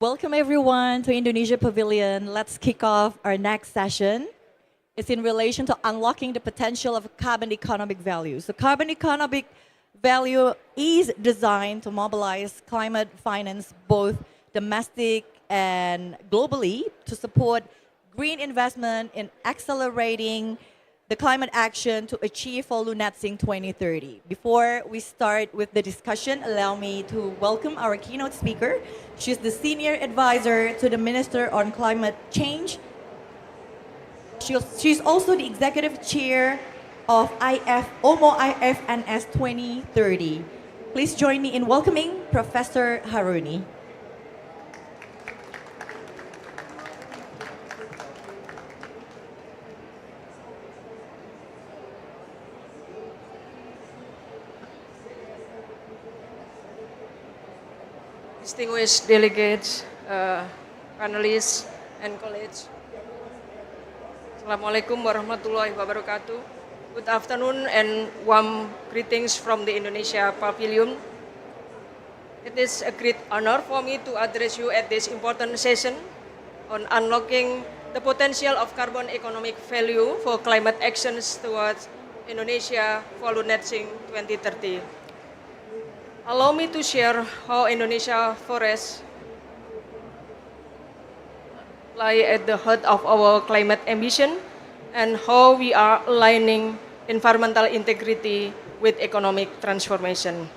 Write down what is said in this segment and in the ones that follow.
Welcome everyone to Indonesia Pavilion. Let's kick off our next session. It's in relation to unlocking the potential of carbon economic value. So carbon economic value is designed to mobilize climate finance both domestic and globally to support green investment in accelerating the climate action to achieve Folu Net Sink 2030. Before we start with the discussion, allow me to welcome our keynote speaker. She's the Senior Advisor to the Minister on Climate Change. She's also the Executive Chair of OMO IFNS 2030. Please join me in welcoming Professor Haruni. Distinguished delegates, panelists, and colleagues. Assalamualaikum warahmatullahi wabarakatuh. Good afternoon and warm greetings from the Indonesia Pavilion. It is a great honor for me to address you at this important session on unlocking the potential of carbon economic value for climate actions towards Indonesia Folu Net Sink 2030. Allow me to share how Indonesia forests lie at the heart of our climate ambition and how we are aligning environmental integrity with economic transformation.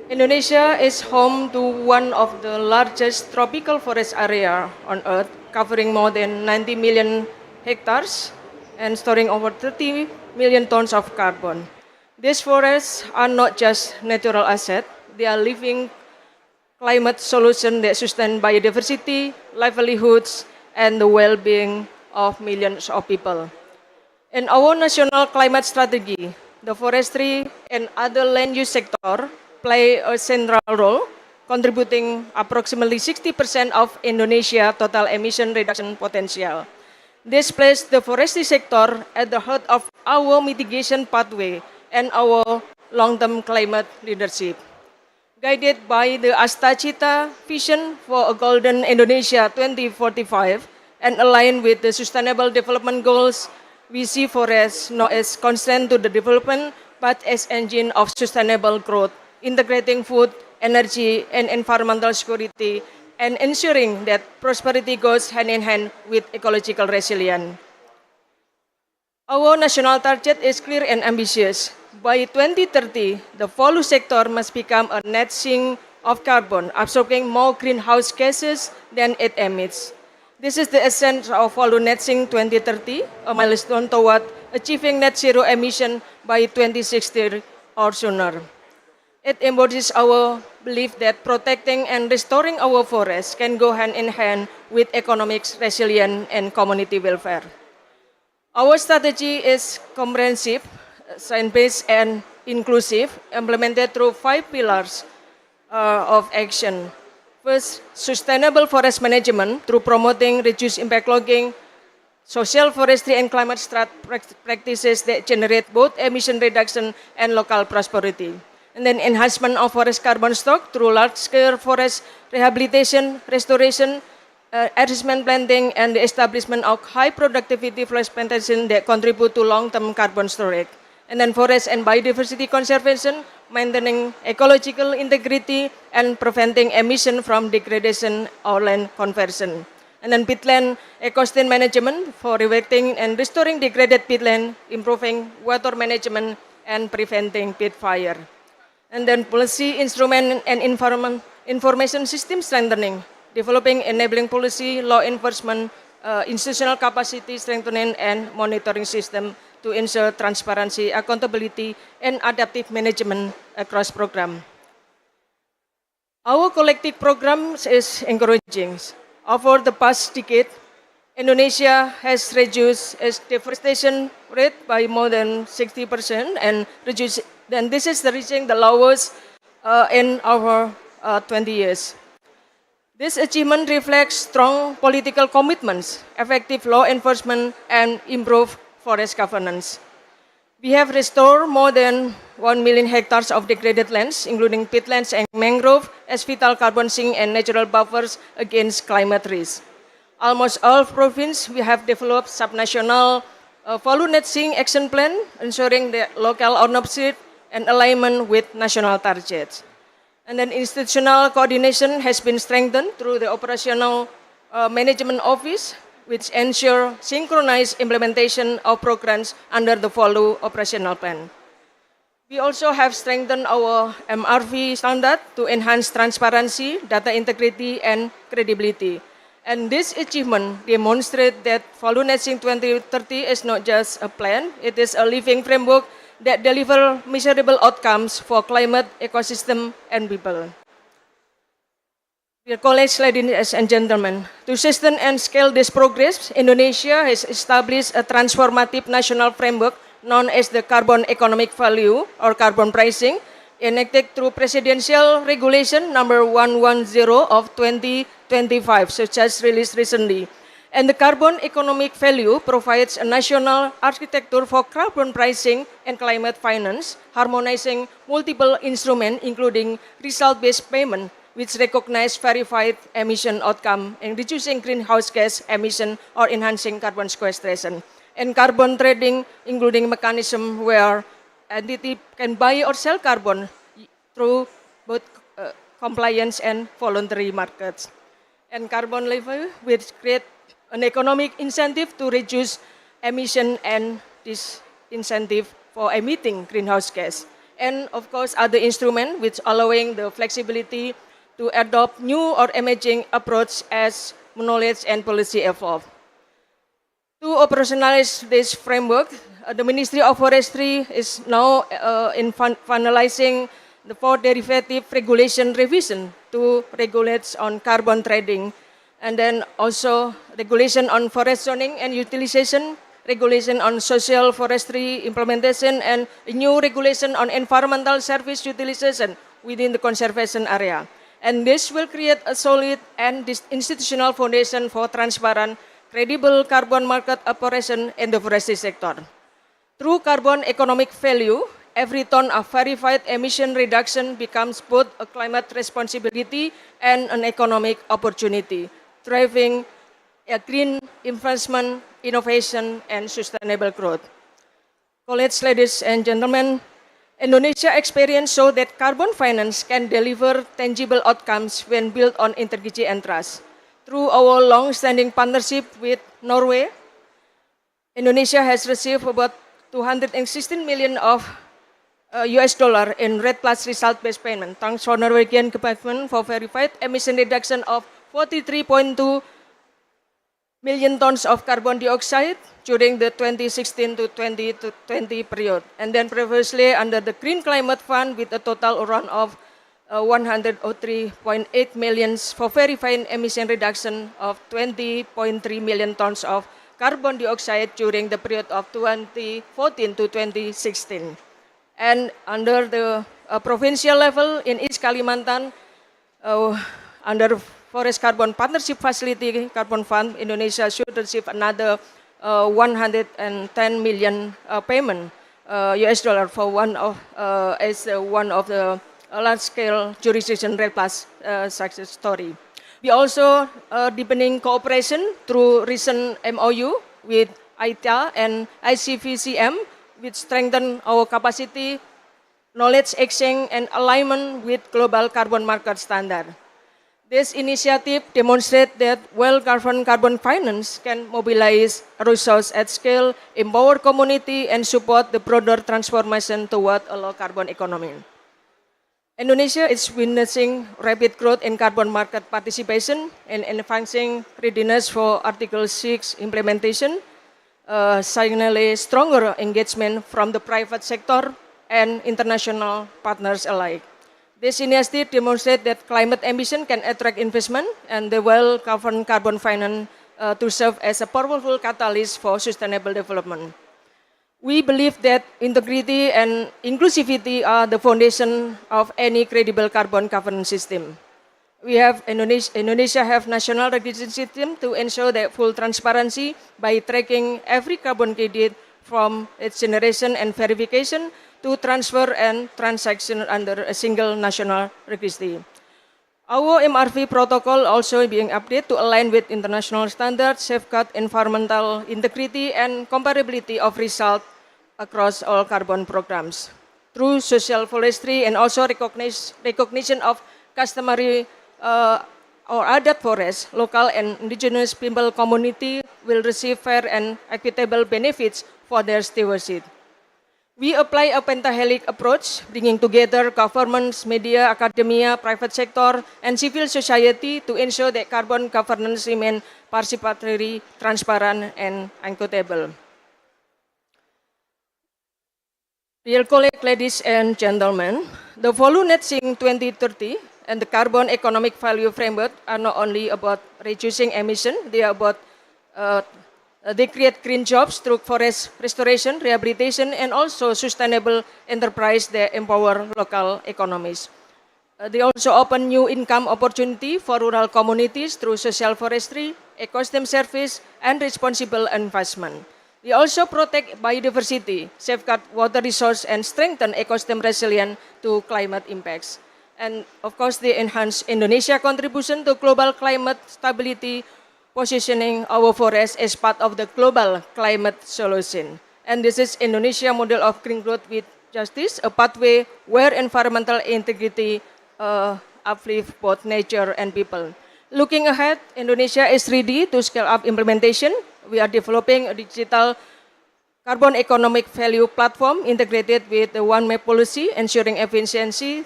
Indonesia is home to one of the largest tropical forest area on Earth, covering more than 90 million hectares and storing over 30 million tons of carbon. These forests are not just natural assets, they are living climate solutions that sustain biodiversity, livelihoods, and the well-being of millions of people. In our national climate strategy, the forestry and other land use sector play a central role, contributing approximately 60% of Indonesia's total emission reduction potential. This places the forestry sector at the heart of our mitigation pathway and our long-term climate leadership. Guided by the Astacita vision for a golden Indonesia 2045 and aligned with the Sustainable Development Goals, we see forests not as constraint to the development, but as engine of sustainable growth, integrating food, energy, and environmental security, and ensuring that prosperity goes hand in hand with ecological resilience. Our national target is clear and ambitious. By 2030, the Folu sector must become a net sink of carbon, absorbing more greenhouse gases than it emits. This is the essence of Folu Net Sink 2030, a milestone toward achieving net zero emission by 2060 or sooner. It embodies our belief that protecting and restoring our forests can go hand in hand with economic resilience and community welfare. Our strategy is comprehensive, science-based, and inclusive, implemented through 5 pillars of action. First, sustainable forest management through promoting reduced impact logging, social forestry and climate practices that generate both emission reduction and local prosperity. And then enhancement of forest carbon stock through large-scale forest rehabilitation, restoration, adjustment planting, and the establishment of high productivity forest plantation that contribute to long-term carbon storage. And then forest and biodiversity conservation, maintaining ecological integrity, and preventing emission from degradation or land conversion. And then peatland ecosystem management for rewetting and restoring degraded peatland, improving water management, and preventing peat fire. And then policy instrument and information system strengthening, developing enabling policy, law enforcement, institutional capacity strengthening, and monitoring system to ensure transparency, accountability, and adaptive management across program. Our collective program is encouraging. Over the past decade, Indonesia has reduced its deforestation rate by more than 60% and this is reaching the lowest in over 20 years. This achievement reflects strong political commitments, effective law enforcement, and improved forest governance. We have restored more than 1 million hectares of degraded lands, including peatlands and mangrove, as vital carbon sink and natural buffers against climate risk. Almost all provinces, we have developed subnational Folu net sink action plan, ensuring the local ownership and alignment with national targets. And then institutional coordination has been strengthened through the operational management office, which ensure synchronized implementation of programs under the Folu operational plan. We also have strengthened our MRV standard to enhance transparency, data integrity, and credibility. And this achievement demonstrates that Folu Netting 2030 is not just a plan, it is a living framework that delivers measurable outcomes for climate, ecosystem, and people. Dear colleagues, ladies and gentlemen, to sustain and scale this progress, Indonesia has established a transformative national framework known as the Carbon Economic Value or carbon pricing, enacted through Presidential Regulation number 110 of 2025, such as released recently. And the carbon economic value provides a national architecture for carbon pricing and climate finance, harmonizing multiple instruments, including result-based payment, which recognize verified emission outcome and reducing greenhouse gas emission or enhancing carbon sequestration. And carbon trading, including mechanism where entity can buy or sell carbon through both compliance and voluntary markets. And carbon levy, which create an economic incentive to reduce emission and disincentive for emitting greenhouse gas. And of course, other instruments which allowing the flexibility to adopt new or emerging approach as knowledge and policy evolve. To operationalize this framework, the Ministry of Forestry is now finalizing the fourth derivative regulation revision to regulate on carbon trading, and then also regulation on forest zoning and utilization, regulation on social forestry implementation, and a new regulation on environmental service utilization within the conservation area. And this will create a solid and institutional foundation for transparent, credible carbon market operation in the forestry sector. Through carbon economic value, every ton of verified emission reduction becomes both a climate responsibility and an economic opportunity, driving a green investment, innovation, and sustainable growth. Colleagues, ladies and gentlemen, Indonesia experience show that carbon finance can deliver tangible outcomes when built on integrity and trust. Through our long-standing partnership with Norway, Indonesia has received about 216 million of US dollar in REDD Plus result-based payment, thanks for Norwegian government for verified emission reduction of 43.2 million tons of carbon dioxide during the 2016 to 2020 period. And then previously under the Green Climate Fund with a total around of 103.8 million for verifying emission reduction of 20.3 million tons of carbon dioxide during the period of 2014 to 2016. And under the provincial level in East Kalimantan, under Forest Carbon Partnership Facility Carbon Fund, Indonesia should receive another 110 million payment US dollar for one of the large-scale jurisdiction REDD Plus success story. We also deepening cooperation through recent MOU with ITA and ICVCM, which strengthen our capacity, knowledge exchange, and alignment with global carbon market standard. This initiative demonstrates that well-governed carbon finance can mobilize resources at scale, empower community, and support the broader transformation toward a low-carbon economy. Indonesia is witnessing rapid growth in carbon market participation and advancing readiness for Article 6 implementation, signaling stronger engagement from the private sector and international partners alike. This initiative demonstrates that climate ambition can attract investment and the well-governed carbon finance to serve as a powerful catalyst for sustainable development. We believe that integrity and inclusivity are the foundation of any credible carbon governance system. We have Indonesia have national regulation system to ensure that full transparency by tracking every carbon credit from its generation and verification to transfer and transaction under a single national registry. Our MRV protocol also being updated to align with international standards, safeguard environmental integrity and comparability of results across all carbon programs. Through social forestry and also recognition of customary or adat forests, local and indigenous people community will receive fair and equitable benefits for their stewardship. We apply a pentahelic approach, bringing together governments, media, academia, private sector, and civil society to ensure that carbon governance remain participatory, transparent, and equitable. Dear colleagues, ladies and gentlemen, the Folu Net Sink 2030 and the carbon economic value framework are not only about reducing emission, they are about they create green jobs through forest restoration, rehabilitation, and also sustainable enterprise that empower local economies. They also open new income opportunity for rural communities through social forestry, ecosystem service, and responsible investment. They also protect biodiversity, safeguard water resource, and strengthen ecosystem resilience to climate impacts. And of course, they enhance Indonesia's contribution to global climate stability, positioning our forests as part of the global climate solution. And this is Indonesia model of green growth with justice, a pathway where environmental integrity uplift both nature and people. Looking ahead, Indonesia is ready to scale up implementation. We are developing a digital carbon economic value platform integrated with the One Map policy, ensuring efficiency,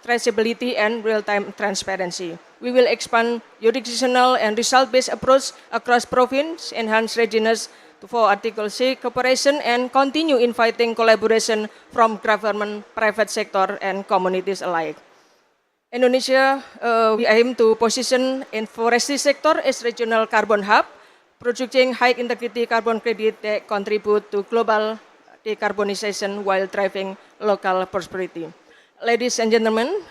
traceability, and real-time transparency. We will expand jurisdictional and result-based approach across province, enhance readiness for Article 6 cooperation, and continue inviting collaboration from government, private sector, and communities alike. Indonesia, we aim to position in forestry sector as regional carbon hub, producing high-integrity carbon credit that contribute to global decarbonization while driving local prosperity. Ladies and gentlemen,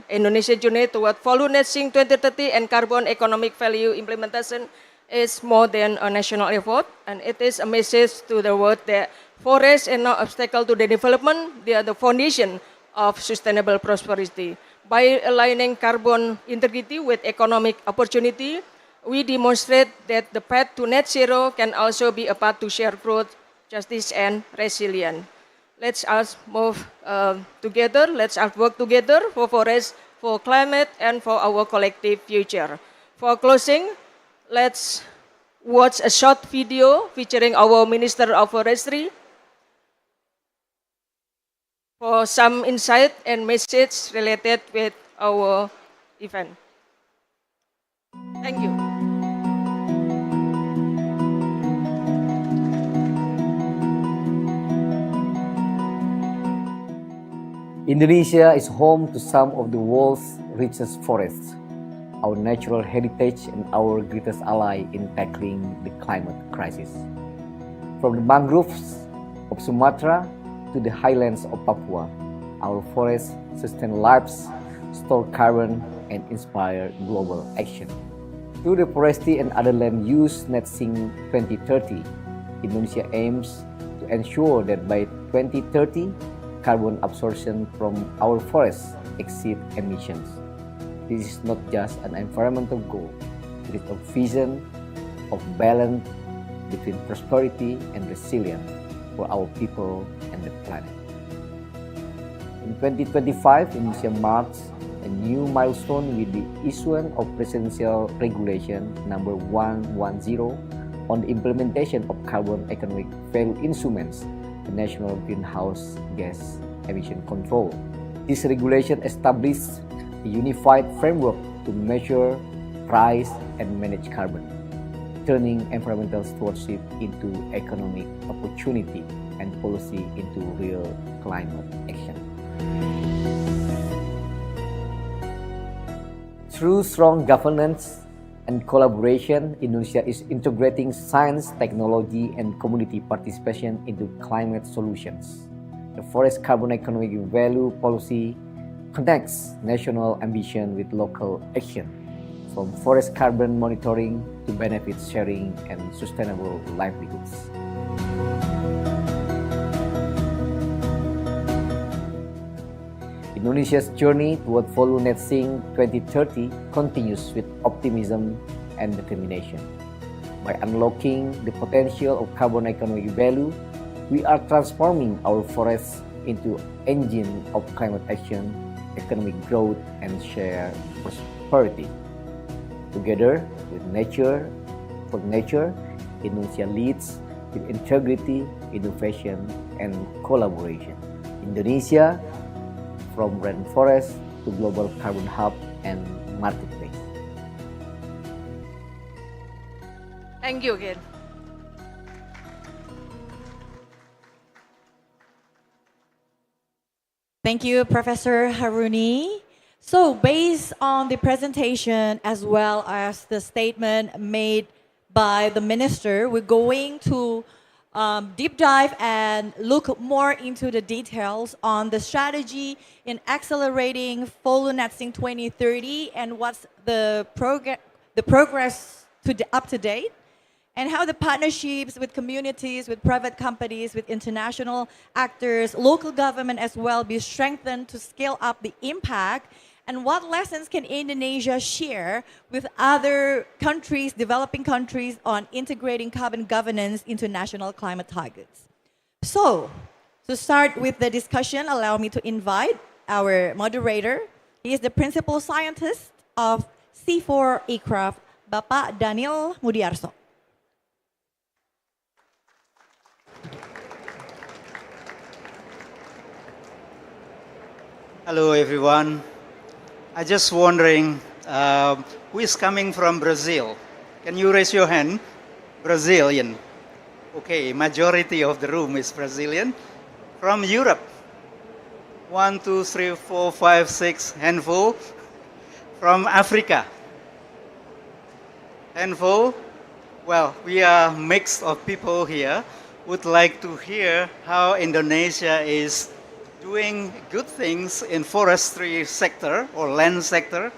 Indonesia journey toward Folu Net Sink 2030 and carbon economic value implementation is more than a national effort, and it is a message to the world that forests are not obstacle to the development, they are the foundation of sustainable prosperity. By aligning carbon integrity with economic opportunity, we demonstrate that the path to net zero can also be a path to shared growth, justice, and resilience. Let's us move together, let's us work together for forests, for climate, and for our collective future. For closing, let's watch a short video featuring our Minister of Forestry for some insight and message related with our event. Thank you. Indonesia is home to some of the world's richest forests, our natural heritage and our greatest ally in tackling the climate crisis. From the mangroves of Sumatra to the highlands of Papua, our forests sustain lives, store carbon, and inspire global action. Through the Forestry and Other Land Use Net Sink 2030, Indonesia aims to ensure that by 2030, carbon absorption from our forests exceed emissions. This is not just an environmental goal, it is a vision of balance between prosperity and resilience for our people and the planet. In 2025, Indonesia marks a new milestone with the issuance of Presidential Regulation number 110 on the implementation of carbon economic value instruments, the National Greenhouse Gas Emission Control. This regulation establishes a unified framework to measure, price, and manage carbon, turning environmental stewardship into economic opportunity and policy into real climate action. Through strong governance and collaboration, Indonesia is integrating science, technology, and community participation into climate solutions. The Forest Carbon Economic Value Policy connects national ambition with local action, from forest carbon monitoring to benefit sharing and sustainable livelihoods. Indonesia's journey toward Folu Net Sink 2030 continues with optimism and determination. By unlocking the potential of carbon economic value, we are transforming our forests into engine of climate action, economic growth, and shared prosperity. Together with nature, for nature, Indonesia leads with integrity, innovation, and collaboration. Indonesia, from rainforest to global carbon hub and marketplace. Thank you again. Thank you, Professor Haruni. So, based on the presentation as well as the statement made by the minister, we're going to deep dive and look more into the details on the strategy in accelerating Folu Net Sink 2030 and what's the progress up to date, and how the partnerships with communities, with private companies, with international actors, local government as well be strengthened to scale up the impact, and what lessons can Indonesia share with other countries, developing countries, on integrating carbon governance into national climate targets. So, to start with the discussion, allow me to invite our moderator. He is the principal scientist of C4 Aircraft, Bapak Daniel Mudiarso. Hello, everyone. I just wondering who is coming from Brazil? Can you raise your hand? Brazilian. Okay, majority of the room is Brazilian. From Europe. 1, 2, 3, 4, 5, 6, handful. From Africa. Handful. Well, we are mix of people here. Would like to hear how Indonesia is doing good things in forestry sector or land sector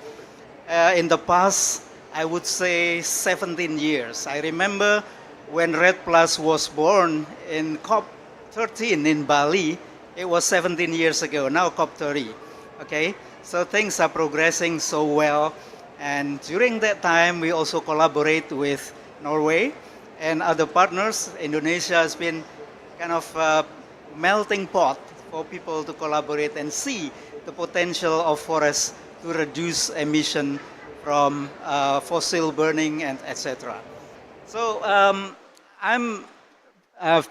in the past, I would say 17 years. I remember when Red Plus was born in COP13 in Bali, it was 17 years ago, now COP30. Okay, so things are progressing so well. And during that time, we also collaborate with Norway and other partners. Indonesia has been kind of a melting pot for people to collaborate and see the potential of forests to reduce emission from fossil burning and etc. So I'm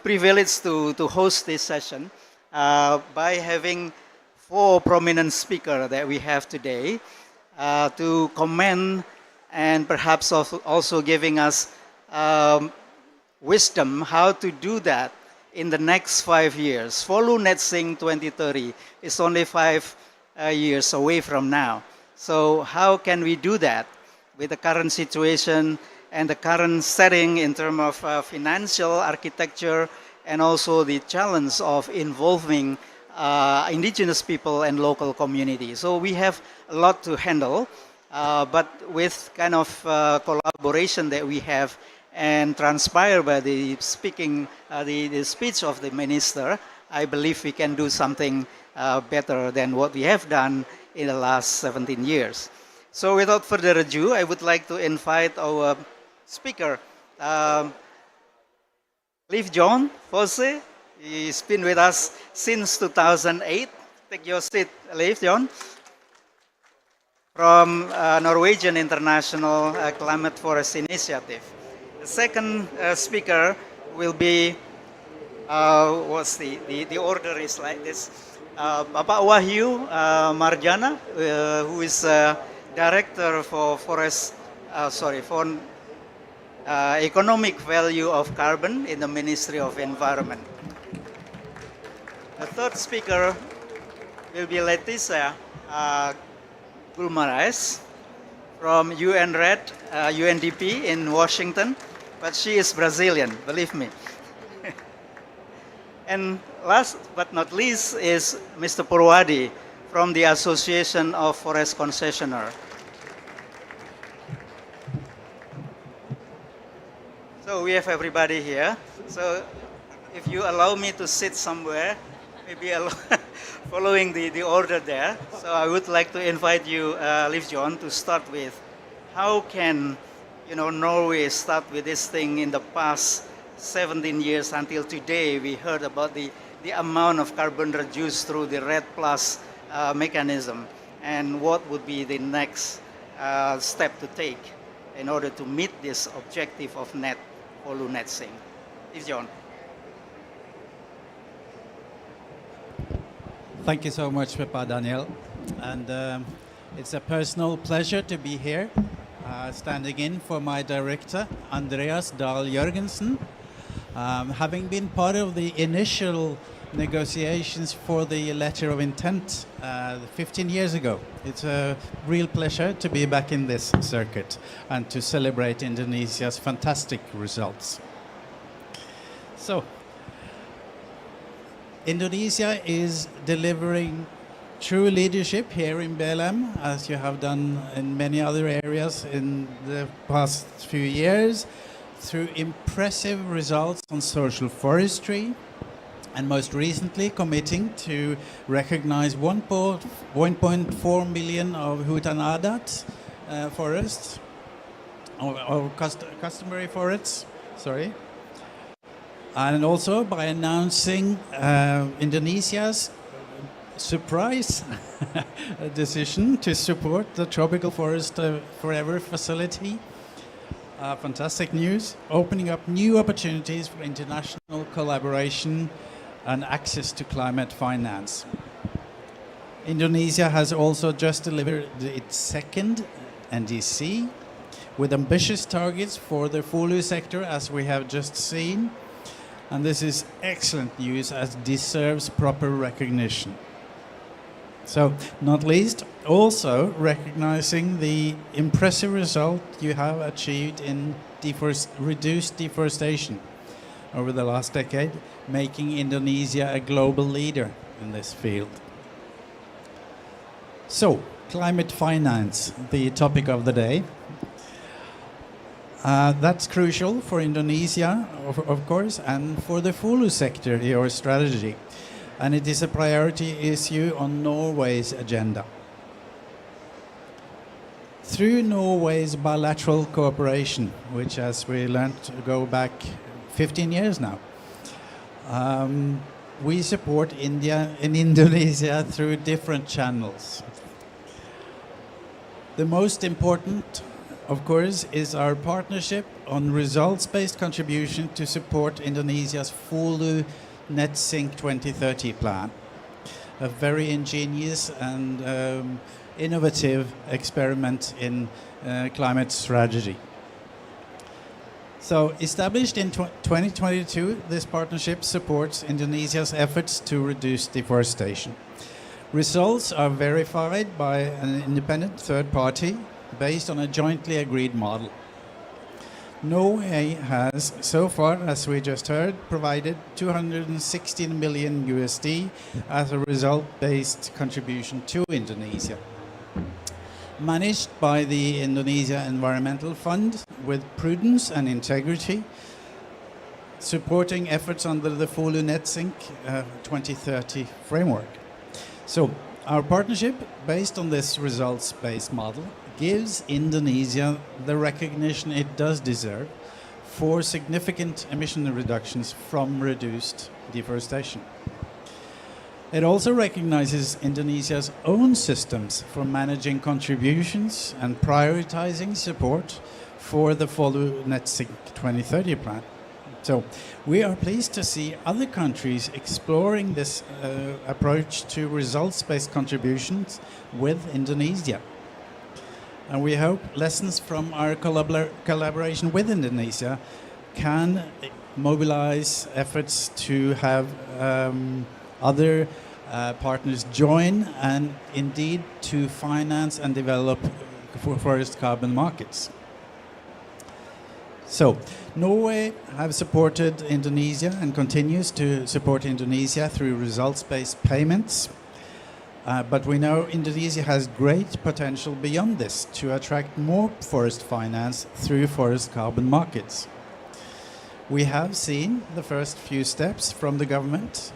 privileged to host this session by having 4 prominent speakers that we have today to comment and perhaps also giving us wisdom how to do that in the next 5 years. Folu Net Sink 2030 is only 5 years away from now. So how can we do that with the current situation and the current setting in terms of financial architecture and also the challenge of involving indigenous people and local communities. So we have a lot to handle, but with kind of collaboration that we have and transpired by the speech of the minister, I believe we can do something better than what we have done in the last 17 years. So without further ado, I would like to invite our speaker, Leif John Fosse. He's been with us since 2008. Take your seat, Leif John. From Norwegian International Climate Forest Initiative. The second speaker will be, what's the order is like this. Bapak Wahyu Marjana, who is Director for Economic Value of Carbon in the Ministry of Environment. The third speaker will be Leticia Gulmarais from UNDP in Washington, but she is Brazilian, believe me. And last but not least is Mr. Purwadi from the Association of Forest Concessionaires. So we have everybody here. So if you allow me to sit somewhere, maybe following the order there. So I would like to invite you, Liv John, to start with how can Norway start with this thing in the past 17 years until today. We heard about the amount of carbon reduced through the RED Plus mechanism, and what would be the next step to take in order to meet this objective of net Folu net sink. Liv John. Thank you so much, Papa Daniel. And it's a personal pleasure to be here, standing in for my director, Andreas Dahl Jørgensen. Having been part of the initial negotiations for the letter of intent 15 years ago, it's a real pleasure to be back in this circuit and to celebrate Indonesia's fantastic results. So, Indonesia is delivering true leadership here in BLM, as you have done in many other areas in the past few years, through impressive results on social forestry, and most recently committing to recognize 1.4 million of hutan adat forests, or customary forests, sorry. And also by announcing Indonesia's surprise decision to support the Tropical Forest Forever facility. Fantastic news, opening up new opportunities for international collaboration and access to climate finance. Indonesia has also just delivered its second NDC with ambitious targets for the Folu sector, as we have just seen. And this is excellent news, as deserves proper recognition. So, not least, also recognizing the impressive result you have achieved in reduced deforestation over the last decade, making Indonesia a global leader in this field. So, climate finance, the topic of the day. That's crucial for Indonesia, of course, and for the Folu sector, your strategy. And it is a priority issue on Norway's agenda. Through Norway's bilateral cooperation, which, as we learned, go back 15 years now, we support India in Indonesia through different channels. The most important, of course, is our partnership on results-based contribution to support Indonesia's Folu Net Sink 2030 plan, a very ingenious and innovative experiment in climate strategy. So, established in 2022, this partnership supports Indonesia's efforts to reduce deforestation. Results are verified by an independent third party based on a jointly agreed model. Norway has, so far, as we just heard, provided $216 million as a result-based contribution to Indonesia. Managed by the Indonesia Environmental Fund with prudence and integrity, supporting efforts under the Folu Net Sink 2030 framework. So, our partnership, based on this results-based model, gives Indonesia the recognition it does deserve for significant emission reductions from reduced deforestation. It also recognizes Indonesia's own systems for managing contributions and prioritizing support for the Folu Net Sink 2030 plan. So we are pleased to see other countries exploring this approach to results-based contributions with Indonesia. And we hope lessons from our collaboration with Indonesia can mobilize efforts to have other partners join, and indeed to finance and develop forest carbon markets. So, Norway have supported Indonesia and continues to support Indonesia through results-based payments. But we know Indonesia has great potential beyond this to attract more forest finance through forest carbon markets. We have seen the first few steps from the government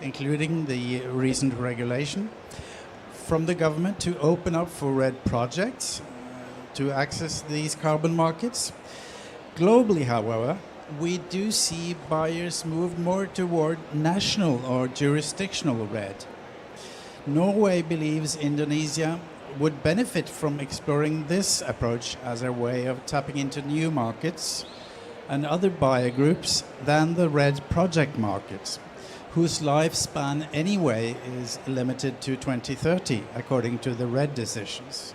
including the recent regulation from the government to open up for RED projects to access these carbon markets. Globally, however, we do see buyers move more toward national or jurisdictional RED. Norway believes Indonesia would benefit from exploring this approach as a way of tapping into new markets and other buyer groups than the RED project markets, whose lifespan anyway is limited to 2030, according to the RED decisions.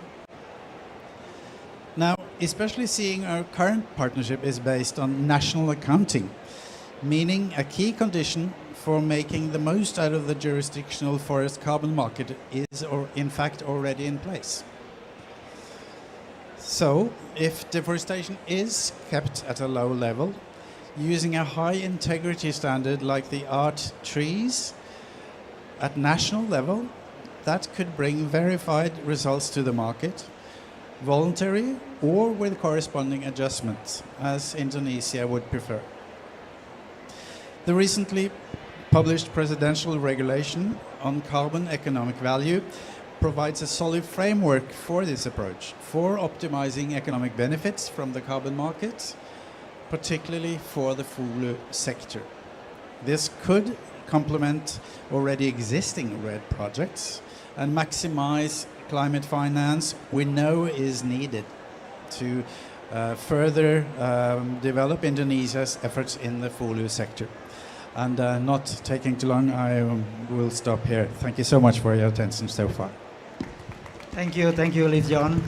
Now, especially seeing our current partnership is based on national accounting, meaning a key condition for making the most out of the jurisdictional forest carbon market is or in fact already in place. So, if deforestation is kept at a low level, using a high integrity standard like the art trees at national level, that could bring verified results to the market, voluntary or with corresponding adjustments, as Indonesia would prefer. The recently published presidential regulation on carbon economic value provides a solid framework for this approach, for optimizing economic benefits from the carbon markets, particularly for the Folu sector. This could complement already existing RED projects and maximize climate finance we know is needed to further develop Indonesia's efforts in the Folu sector. And not taking too long, I will stop here. Thank you so much for your attention so far. Thank you, Lee John.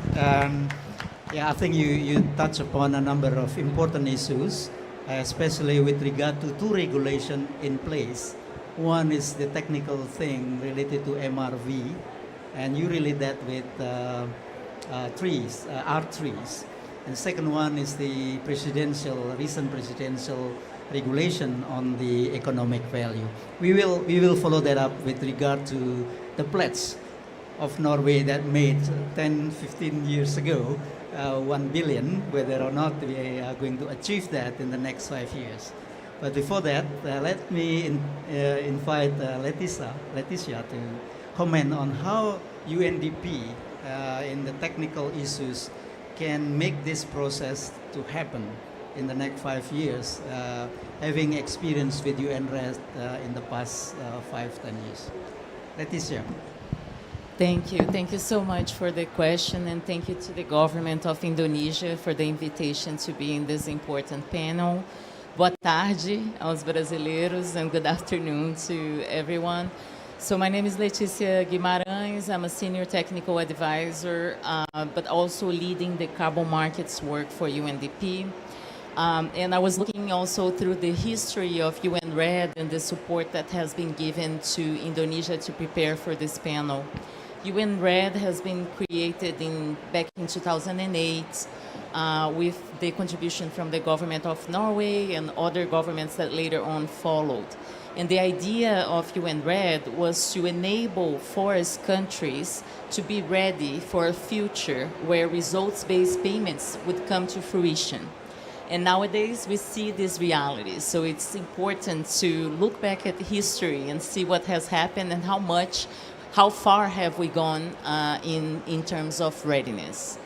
Yeah, I think you touch upon a number of important issues, especially with regard to two regulations in place. One is the technical thing related to MRV, and you relate that with trees, art trees. And the second one is the recent presidential regulation on the economic value. We will follow that up with regard to the pledge of Norway that made 10, 15 years ago, 1 billion, whether or not we are going to achieve that in the next 5 years. But before that, let me invite Leticia to comment on how UNDP in the technical issues can make this process to happen in the next 5 years, having experience with UNRED in the past 5-10 years. Leticia. Thank you. Thank you so much for the question, and thank you to the government of Indonesia for the invitation to be in this important panel. Boa tarde aos brasileiros, and good afternoon to everyone. So my name is Letícia Guimarães. I'm a senior technical advisor, but also leading the carbon markets work for UNDP. And I was looking also through the history of UNRED and the support that has been given to Indonesia to prepare for this panel. UNRED has been created back in 2008 with the contribution from the government of Norway and other governments that later on followed. And the idea of UNRED was to enable forest countries to be ready for a future where results-based payments would come to fruition. And nowadays we see this reality. So it's important to look back at history and see what has happened and how far have we gone in terms of readiness.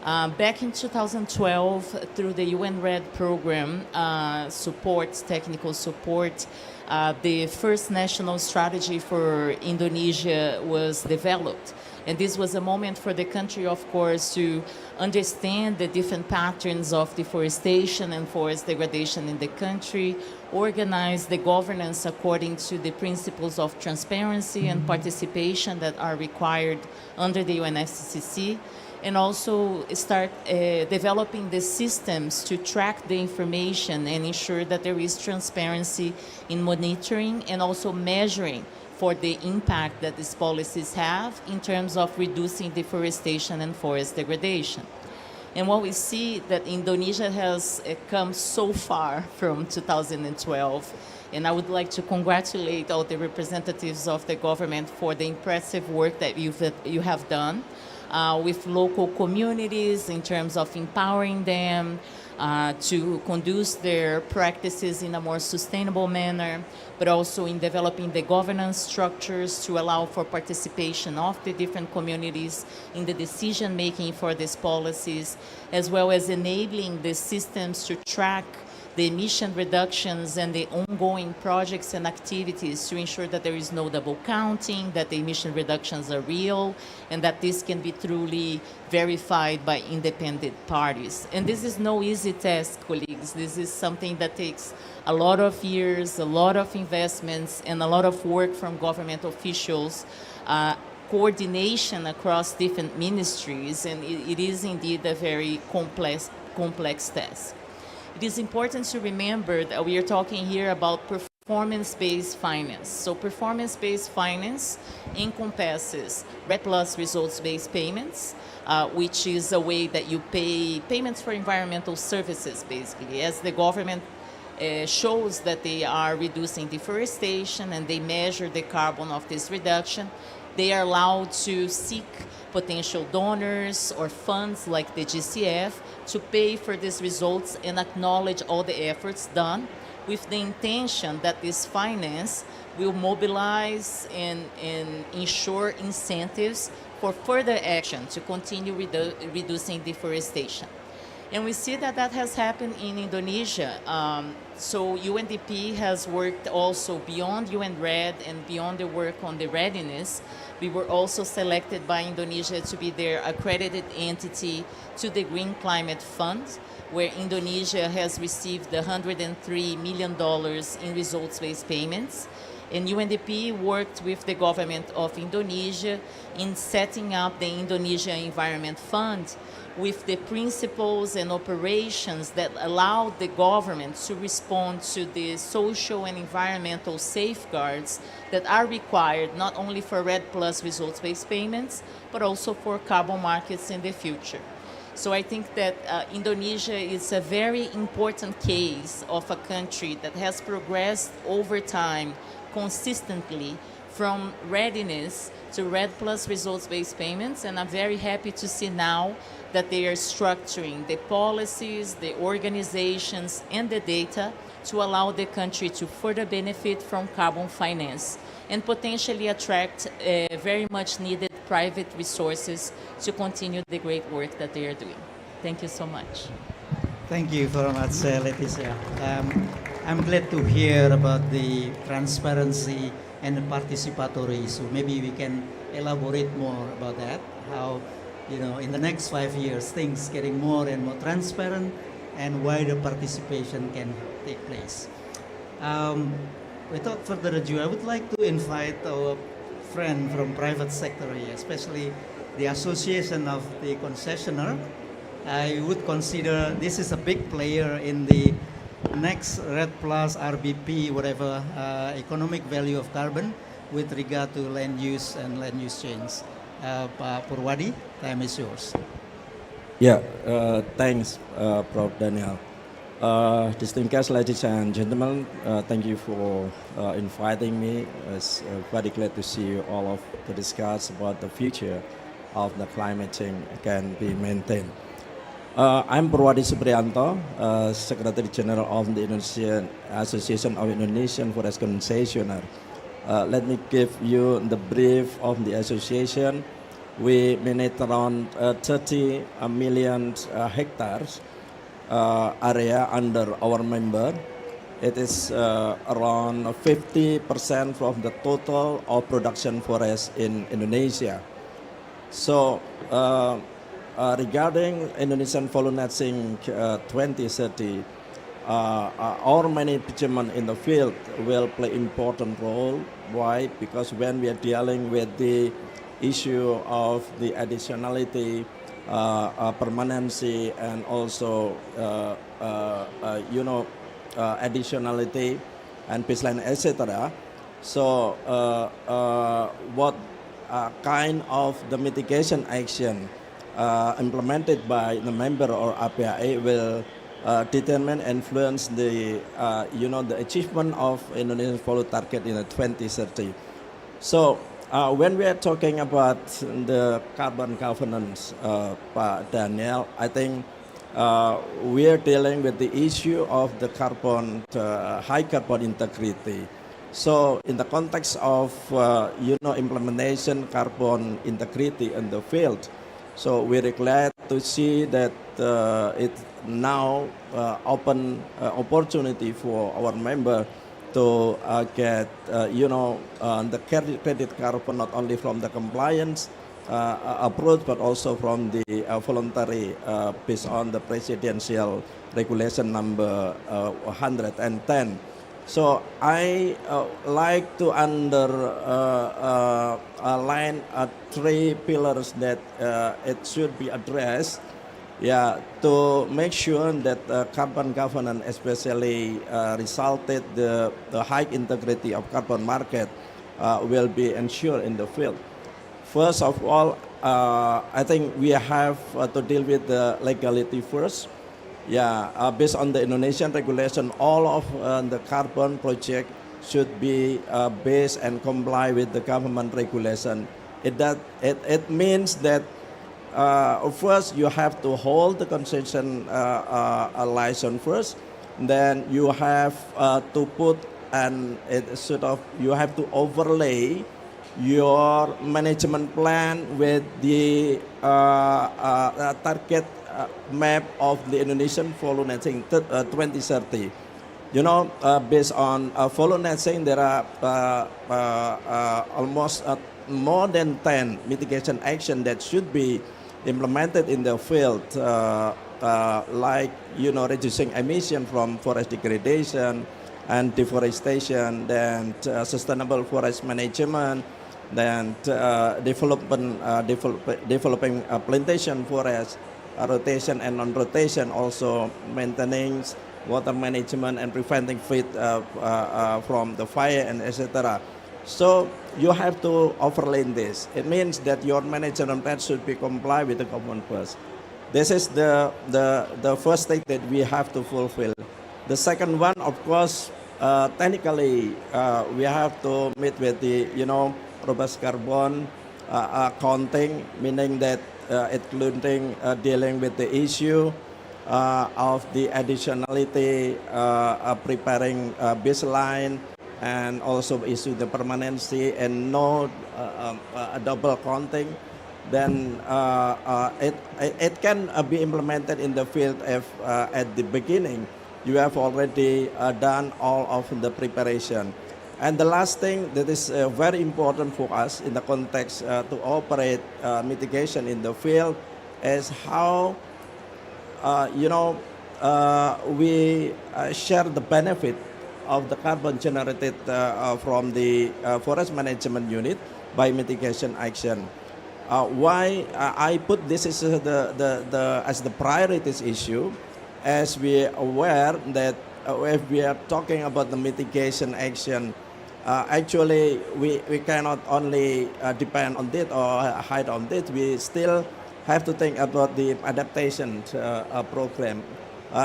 Back in 2012, through the UNRED program, technical support, the first national strategy for Indonesia was developed. And this was a moment for the country, of course, to understand the different patterns of deforestation and forest degradation in the country, organize the governance according to the principles of transparency and participation that are required under the UNFCCC, and also start developing the systems to track the information and ensure that there is transparency in monitoring and also measuring for the impact that these policies have in terms of reducing deforestation and forest degradation. And what we see that Indonesia has come so far from 2012, and I would like to congratulate all the representatives of the government for the impressive work that you have done with local communities in terms of empowering them, to conduce their practices in a more sustainable manner, but also in developing the governance structures to allow for participation of the different communities in the decision making for these policies, as well as enabling the systems to track the emission reductions and the ongoing projects and activities to ensure that there is no double counting, that the emission reductions are real, and that this can be truly verified by independent parties. And this is no easy task, colleagues. This is something that takes a lot of years, a lot of investments, and a lot of work from government officials, coordination across different ministries, and it is indeed a very complex task. It is important to remember that we are talking here about performance-based finance. So performance-based finance encompasses RED Plus results-based payments, which is a way that you pay payments for environmental services, basically. As the government shows that they are reducing deforestation and they measure the carbon of this reduction, they are allowed to seek potential donors or funds like the GCF to pay for these results and acknowledge all the efforts done with the intention that this finance will mobilize and ensure incentives for further action to continue reducing deforestation. And we see that that has happened in Indonesia. So UNDP has worked also beyond UN-RED and beyond the work on the readiness. We were also selected by Indonesia to be their accredited entity to the Green Climate Fund, where Indonesia has received $103 million in results-based payments. And UNDP worked with the government of Indonesia in setting up the Indonesia Environment Fund with the principles and operations that allow the government to respond to the social and environmental safeguards that are required not only for RED Plus results-based payments, but also for carbon markets in the future. So I think that Indonesia is a very important case of a country that has progressed over time consistently from readiness to RED Plus results-based payments, and I'm very happy to see now that they are structuring the policies, the organizations, and the data to allow the country to further benefit from carbon finance and potentially attract very much needed private resources to continue the great work that they are doing. Thank you so much. Thank you very much, Leticia. I'm glad to hear about the transparency and the participatory issue. Maybe we can elaborate more about that, how, in the next 5 years, things getting more and more transparent and wider participation can take place. Without further ado, I would like to invite our friend from private sector here, especially the Association of the Concessionaire. I would consider this is a big player in the next RED Plus, RBP, whatever, economic value of carbon with regard to land use and land use change. Pak Purwadi, time is yours. Yeah, thanks, Prof. Daniel. Distinguished ladies and gentlemen, thank you for inviting me. It's very glad to see you all of to discuss about the future of the climate change can be maintained. I'm Purwadi Supriyanto, Secretary General of the Indonesian Association of Indonesian Forest Concessionaire. Let me give you the brief of the association. We manage around 30 million hectares area under our member. It is around 50% of the total of production forest in Indonesia. So regarding Indonesian Folu Netting 2030, our management in the field will play important role. Why? Because when we are dealing with the issue of the additionality, permanency, and also additionality and baseline, etc. So what kind of the mitigation action implemented by the member or APAE will determine and influence the the achievement of Indonesian Folu target in 2030. So when we are talking about the carbon governance, Pak Daniel, I think we are dealing with the issue of the carbon, high carbon integrity. So in the context of, implementation carbon integrity in the field, so we're glad to see that it now open opportunity for our member to get, the credit carbon not only from the compliance approach, but also from the voluntary based on the presidential regulation number 110. So I like to underline three pillars that it should be addressed. Yeah, to make sure that carbon governance especially resulted the high integrity of carbon market will be ensured in the field. First of all, I think we have to deal with the legality first. Yeah, based on the Indonesian regulation, all of the carbon project should be based and comply with the government regulation. It means that first you have to hold the concession license first, then you have to put and you have to overlay your management plan with the target map of the Indonesian Folu netting 2030. Based on Folu netting, there are almost more than 10 mitigation action that should be implemented in the field, like reducing emission from forest degradation and deforestation, then sustainable forest management, then developing plantation forest, rotation and non-rotation, also maintaining water management and preventing feed from the fire and etc. So you have to overlay this. It means that your management plan should be comply with the government first. This is the first thing that we have to fulfill. The second one, of course, technically we have to meet with the robust carbon accounting, meaning that including dealing with the issue of the additionality, preparing baseline, and also issue the permanency and no double counting. Then it can be implemented in the field if at the beginning you have already done all of the preparation. And the last thing that is very important for us in the context to operate mitigation in the field is how we share the benefit of the carbon generated from the forest management unit by mitigation action. Why I put this as the priorities issue, as we are aware that if we are talking about the mitigation action, actually we cannot only depend on it or hide on it. We still have to think about the adaptation program.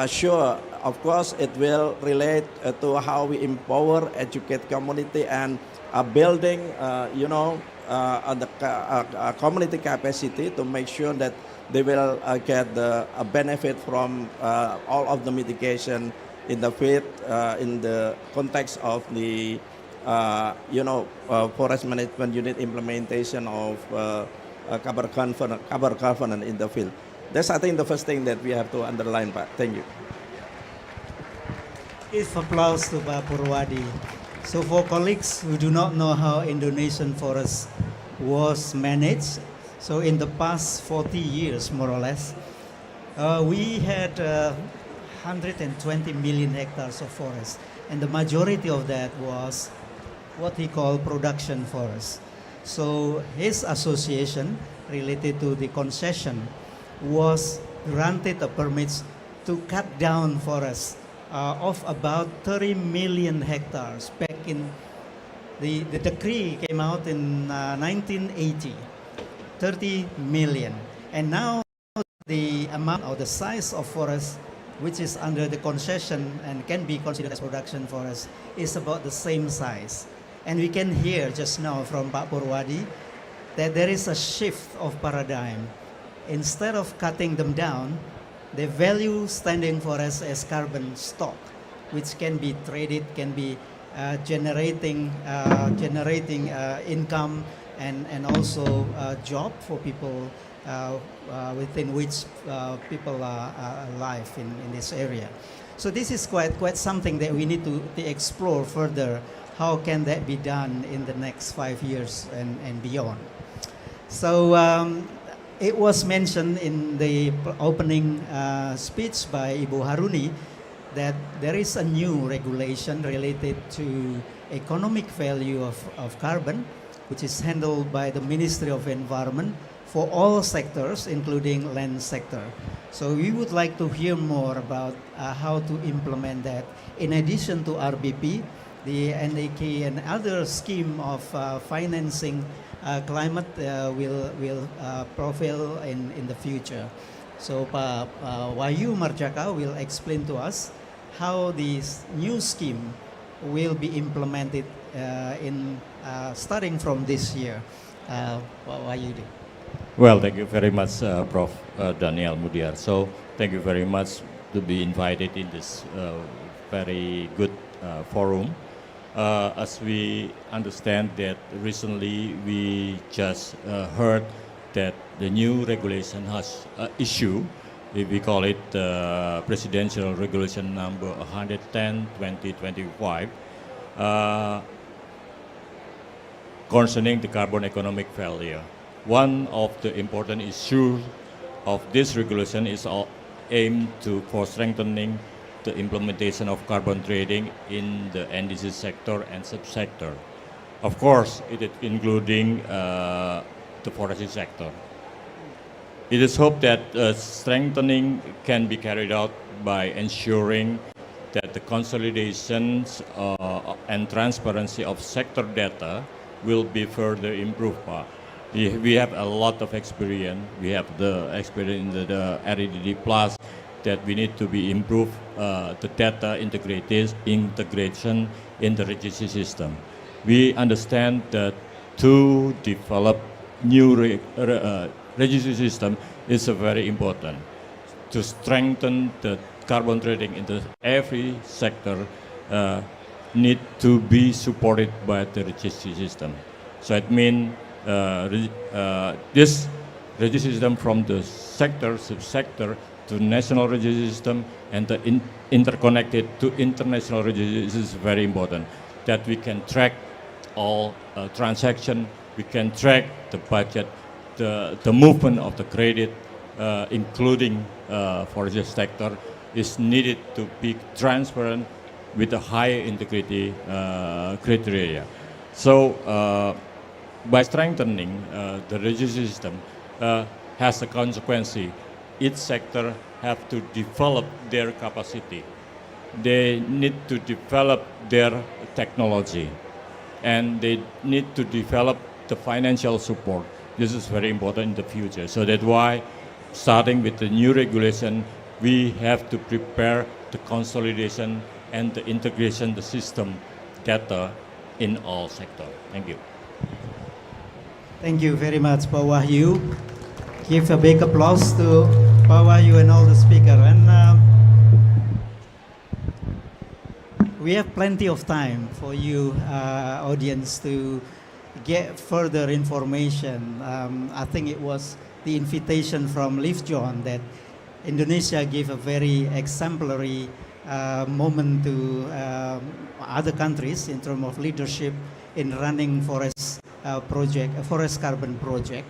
Sure, of course, it will relate to how we empower, educate community, and building, the community capacity to make sure that they will get the benefit from all of the mitigation in the field in the context of the, forest management unit implementation of carbon governance in the field. That's, I think, the first thing that we have to underline, Pak. Thank you. Give applause to Pak Purwadi. So for colleagues who do not know how Indonesian forest was managed, so in the past 40 years, more or less, we had 120 million hectares of forest, and the majority of that was what he called production forest. So his association related to the concession was granted a permits to cut down forests of about 30 million hectares back in the decree came out in 1980, 30 million. And now the amount or the size of forest which is under the concession and can be considered as production forest is about the same size. And we can hear just now from Pak Purwadi that there is a shift of paradigm. Instead of cutting them down, the value standing for us as carbon stock, which can be traded, can be generating income and also job for people within which people are alive in this area. So this is quite something that we need to explore further. How can that be done in the next 5 years and beyond? So it was mentioned in the opening speech by Ibu Haruni that there is a new regulation related to economic value of carbon, which is handled by the Ministry of Environment for all sectors, including land sector. So we would like to hear more about how to implement that. In addition to RBP, the NAK and other scheme of financing climate will profile in the future. So Pak Wahyu Marjaka will explain to us how this new scheme will be implemented starting from this year. Pak Wahyu. Well, thank you very much, Prof. Daniel Mudiar. So, thank you very much to be invited in this very good forum. As we understand that recently we just heard that the new regulation has issued. We call it Presidential Regulation Number 110/2025, concerning the carbon economic value. One of the important issues of this regulation is aimed for strengthening the implementation of carbon trading in the NDC sector and subsector. Of course, it is including the forestry sector. It is hoped that strengthening can be carried out by ensuring that the consolidations and transparency of sector data will be further improved. We have a lot of experience. We have the experience in the REDD Plus that we need to be improved the data integration in the registry system. We understand that to develop new registry system is very important to strengthen the carbon trading in every sector need to be supported by the registry system. So it means this registry system from the sector, subsector to national registry system and the interconnected to international registry is very important. That we can track all transaction, we can track the budget, the movement of the credit, including forestry sector, is needed to be transparent with a high integrity criteria. So by strengthening the registry system has a consequence. Each sector have to develop their capacity. They need to develop their technology and they need to develop the financial support. This is very important in the future. So that's why starting with the new regulation, we have to prepare the consolidation and the integration, the system data in all sectors. Thank you. Thank you very much, Pak Wahyu. Give a big applause to Pak Wahyu and all the speakers. And we have plenty of time for you, audience, to get further information. I think it was the invitation from Liv John that Indonesia gave a very exemplary moment to other countries in terms of leadership in running forest forest carbon project.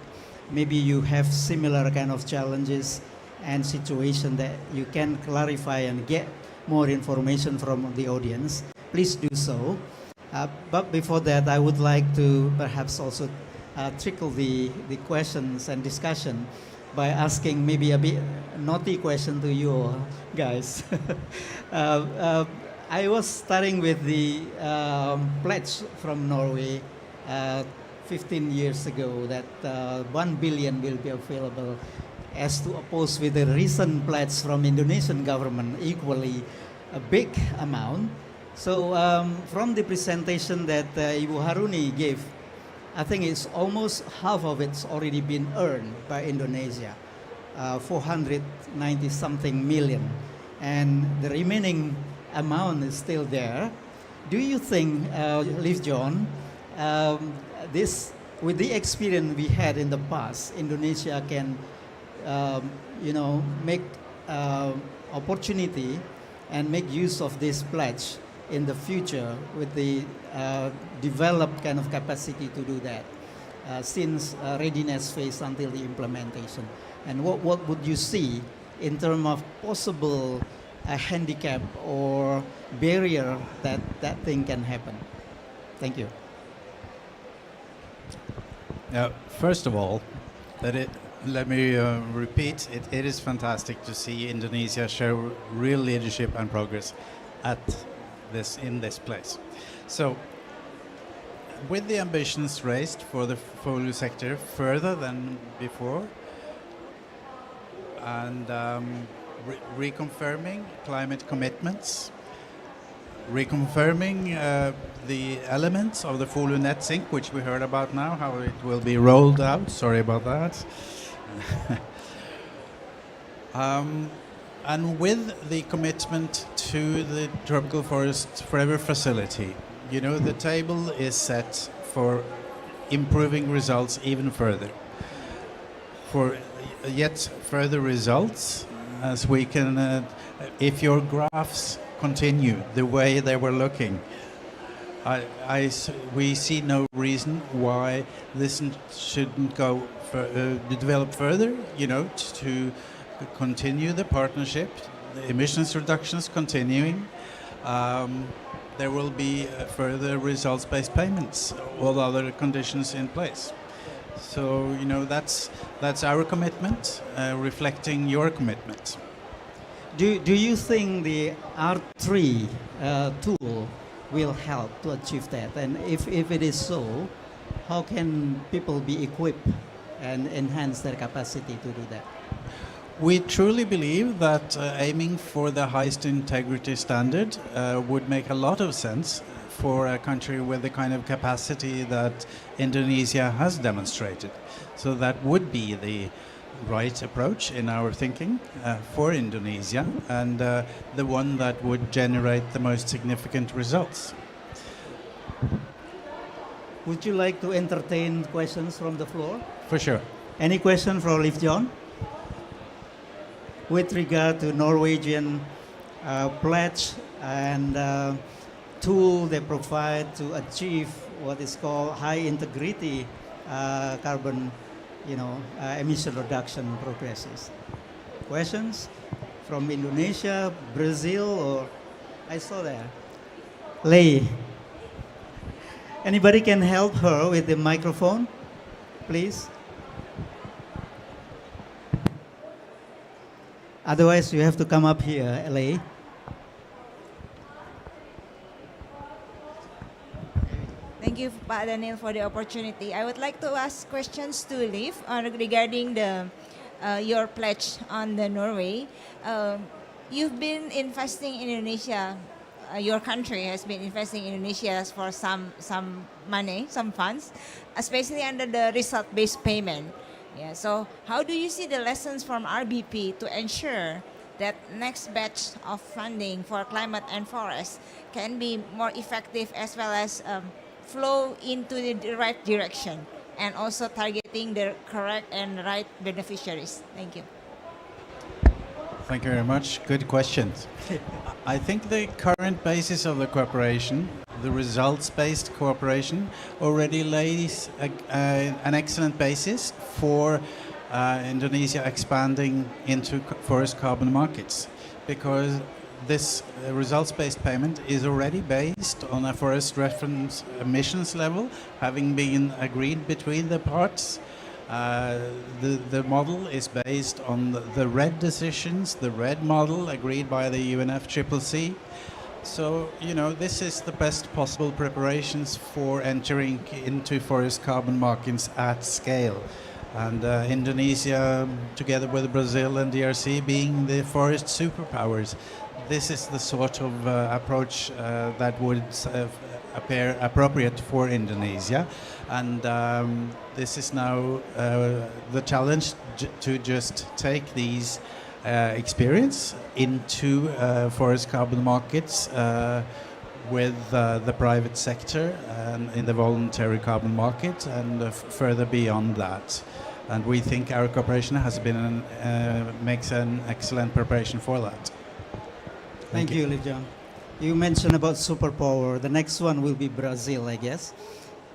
Maybe you have similar kind of challenges and situation that you can clarify and get more information from the audience. Please do so. But before that, I would like to perhaps also trickle the questions and discussion by asking maybe a bit naughty question to you guys. I was starting with the pledge from Norway 15 years ago that 1 billion will be available, as to oppose with the recent pledge from Indonesian government, equally a big amount. So from the presentation that Ibu Haruni gave, I think it's almost half of it's already been earned by Indonesia. 490 something million, and the remaining amount is still there. Do you think, Liv John, this with the experience we had in the past, Indonesia can, make opportunity and make use of this pledge in the future with the developed kind of capacity to do that, since readiness phase until the implementation? And what would you see in terms of possible handicap or barrier that thing can happen? Thank you. First of all, let me repeat, it is fantastic to see Indonesia show real leadership and progress in this place. So, with the ambitions raised for the Folu sector further than before, and reconfirming climate commitments, reconfirming the elements of the Folu net sink, which we heard about now, how it will be rolled out. Sorry about that. And with the commitment to the Tropical Forest Forever facility, the table is set for improving results even further. For yet further results, as we can, if your graphs continue the way they were looking, we see no reason why this shouldn't develop further, to continue the partnership, the emissions reductions continuing. There will be further results-based payments, all other conditions in place. So, that's our commitment, reflecting your commitment. Do you think the R3 tool will help to achieve that? And if it is so, how can people be equipped and enhance their capacity to do that? We truly believe that aiming for the highest integrity standard would make a lot of sense for a country with the kind of capacity that Indonesia has demonstrated. So that would be the right approach in our thinking for Indonesia, and the one that would generate the most significant results. Would you like to entertain questions from the floor? For sure. Any question for Liv John? With regard to Norwegian pledge and tool they provide to achieve what is called high integrity carbon emission reduction progresses. Questions from Indonesia, Brazil, or I saw there. Lei. Anybody can help her with the microphone, please? Otherwise, you have to come up here, Lei. Thank you, Pak Daniel, for the opportunity. I would like to ask questions to Liv regarding your pledge on the Norway. You've been investing in Indonesia. Your country has been investing in Indonesia for some money, some funds, especially under the result-based payment. Yeah. So, how do you see the lessons from RBP to ensure that next batch of funding for climate and forest can be more effective as well as flow into the right direction and also targeting the correct and right beneficiaries? Thank you. Thank you very much. Good questions. I think the current basis of the cooperation, the results-based cooperation, already lays an excellent basis for Indonesia expanding into forest carbon markets, because this results-based payment is already based on a forest reference emissions level, having been agreed between the parts. The model is based on the RED decisions, the RED model agreed by the UNFCCC. So, this is the best possible preparations for entering into forest carbon markets at scale. And Indonesia, together with Brazil and DRC, being the forest superpowers, this is the sort of approach that would appear appropriate for Indonesia. And this is now the challenge to just take these experience into forest carbon markets with the private sector and in the voluntary carbon market and further beyond that. And we think our cooperation has been makes an excellent preparation for that. Thank you, Liv John. You mentioned about superpower. The next one will be Brazil, I guess.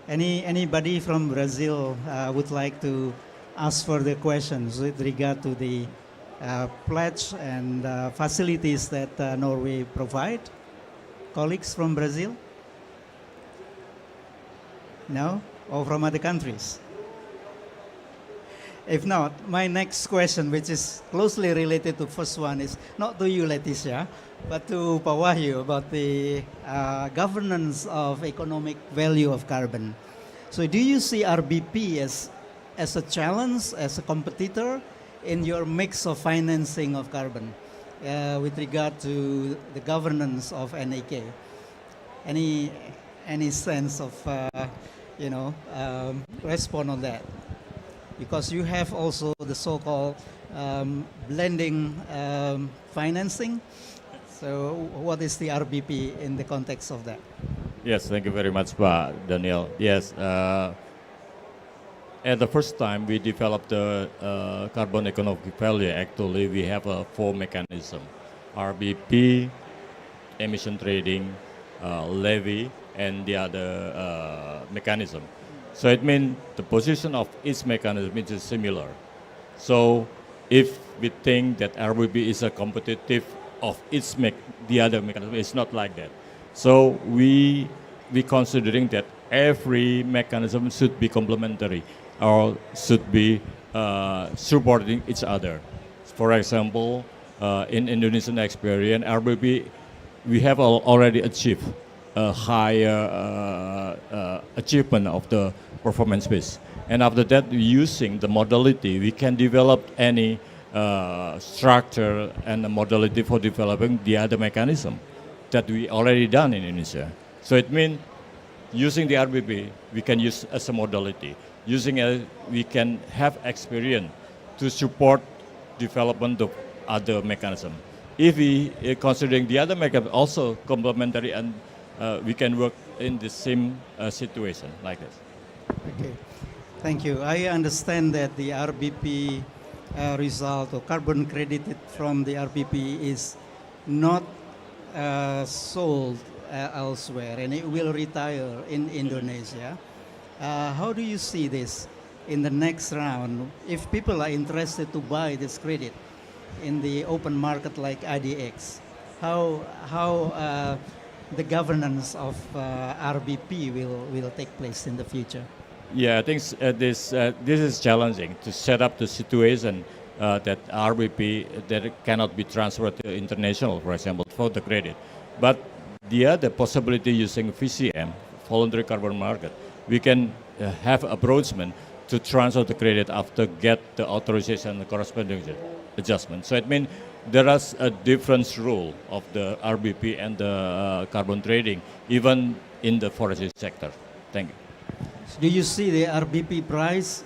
Anybody from Brazil would like to ask further questions with regard to the pledge and facilities that Norway provide? Colleagues from Brazil? No? Or from other countries? If not, my next question, which is closely related to first one, is not to you, Leticia, but to Pak Wahyu about the governance of economic value of carbon. So do you see RBP as a challenge, as a competitor in your mix of financing of carbon with regard to the governance of NAK? Any sense of, response on that? Because you have also the so-called blending financing. So what is the RBP in the context of that? Yes, thank you very much, Pak Daniel. Yes, at the first time we developed the carbon economic value, actually we have a 4 mechanism: RBP, emission trading, levy, and the other mechanism. So it means the position of each mechanism is similar. So if we think that RBP is a competitive of the other mechanism, it's not like that. So we considering that every mechanism should be complementary or should be supporting each other. For example, in Indonesian experience, RBP, we have already achieved a higher achievement of the performance base. And after that, using the modality, we can develop any structure and a modality for developing the other mechanism that we already done in Indonesia. So it means using the RBP, we can use as a modality. Using it, we can have experience to support development of other mechanism. If we considering the other mechanism also complementary, and we can work in the same situation like this. Okay, thank you. I understand that the RBP result or carbon credited from the RBP is not sold elsewhere and it will retire in Indonesia. How do you see this in the next round if people are interested to buy this credit in the open market like IDX? How the governance of RBP will take place in the future? Yeah, I think this is challenging to set up the situation that RBP that cannot be transferred to international, for example, for the credit. But the other possibility using VCM, voluntary carbon market, we can have approachment to transfer the credit after get the authorization and corresponding adjustment. So it means there is a different rule of the RBP and the carbon trading, even in the forestry sector. Thank you. Do you see the RBP price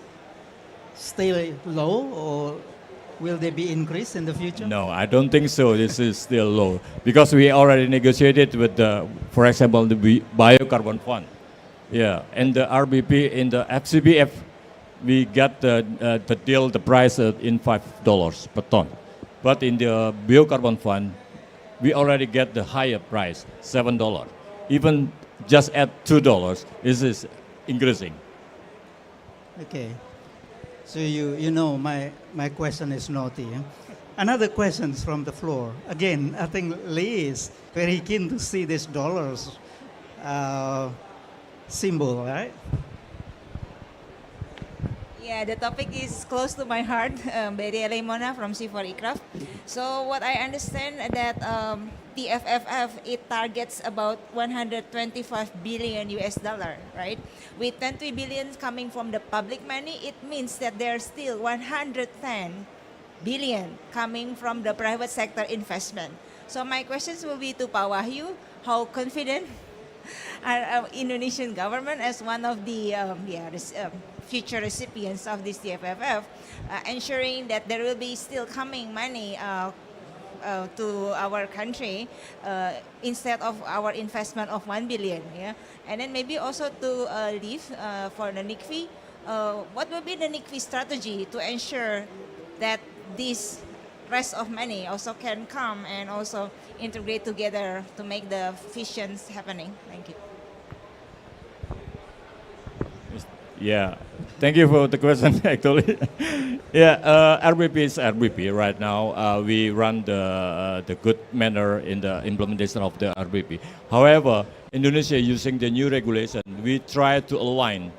stay low or will they be increased in the future? No, I don't think so. This is still low because we already negotiated with the, for example, the biocarbon fund. Yeah, and the RBP in the FCBF, we got the deal, the price in $5 per ton. But in the biocarbon fund, we already get the higher price, $7. Even just at $2, this is increasing. Okay. So you know my question is naughty. Eh? Another questions from the floor. Again, I think Lee is very keen to see this dollars symbol, right? Yeah, the topic is close to my heart. Betty Mona from C4 Ikraf. So what I understand that the FFF, it targets about 125 billion US dollar, right? With 20 billion coming from the public money, it means that there's still 110 billion coming from the private sector investment. So my questions will be to Pak Wahyu, how confident our Indonesian government as one of the future recipients of this TFFF, ensuring that there will be still coming money to our country instead of our investment of 1 billion. Yeah, and then maybe also to leave for the NICFI, what will be the NICFI strategy to ensure that this rest of money also can come and also integrate together to make the visions happening? Thank you. Yeah, thank you for the question. Actually, RBP is RBP right now. We run the good manner in the implementation of the RBP. However, Indonesia using the new regulation, we try to align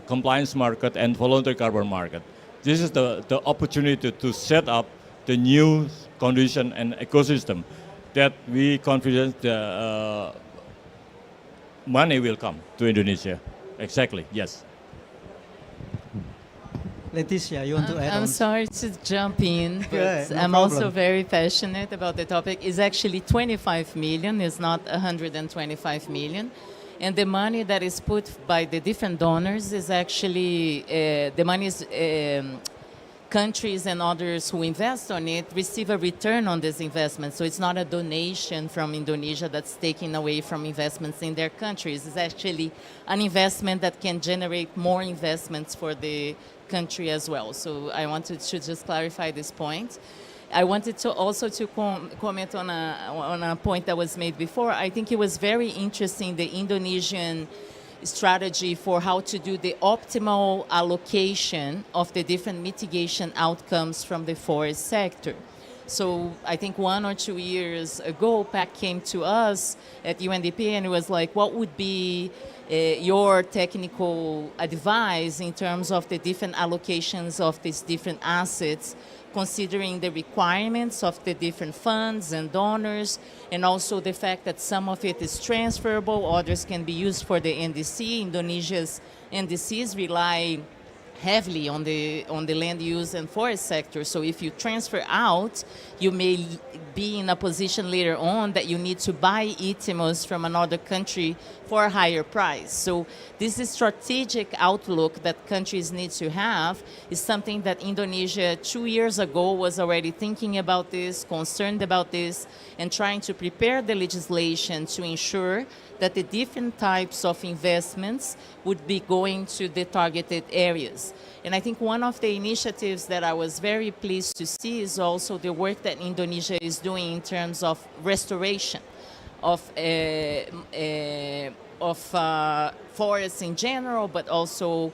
compliance market and voluntary carbon market. This is the opportunity to set up the new condition and ecosystem that we confident the money will come to Indonesia. Exactly, yes. Leticia, you want to add I'm on? sorry to jump in, but Yeah, no I'm problem. also very passionate about the topic. It's actually 25 million, it's not 125 million. And the money that is put by the different donors is actually, the money is, countries and others who invest on it receive a return on this investment. So it's not a donation from Indonesia that's taking away from investments in their countries. It's actually an investment that can generate more investments for the country as well. So I wanted to just clarify this point. I wanted to also to comment on a point that was made before. I think it was very interesting, the Indonesian strategy for how to do the optimal allocation of the different mitigation outcomes from the forest sector. So I think 1 or 2 years ago, PAC came to us at UNDP and it was like, what would be your technical advice in terms of the different allocations of these different assets, considering the requirements of the different funds and donors, and also the fact that some of it is transferable, others can be used for the NDC. Indonesia's NDCs rely heavily on the land use and forest sector. So if you transfer out, you may be in a position later on that you need to buy ITIMOS from another country for a higher price. So this is strategic outlook that countries need to have is something that Indonesia 2 years ago was already thinking about this, concerned about this, and trying to prepare the legislation to ensure that the different types of investments would be going to the targeted areas. And I think one of the initiatives that I was very pleased to see is also the work that Indonesia is doing in terms of restoration of forests in general, but also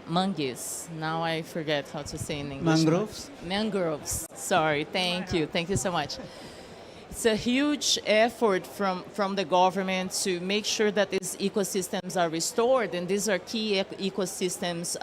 mangues. Now I forget how to say in English. Mangroves? Mangroves. Sorry. Thank you. Thank you so much. It's a huge effort from the government to make sure that these ecosystems are restored, and these are key ecosystems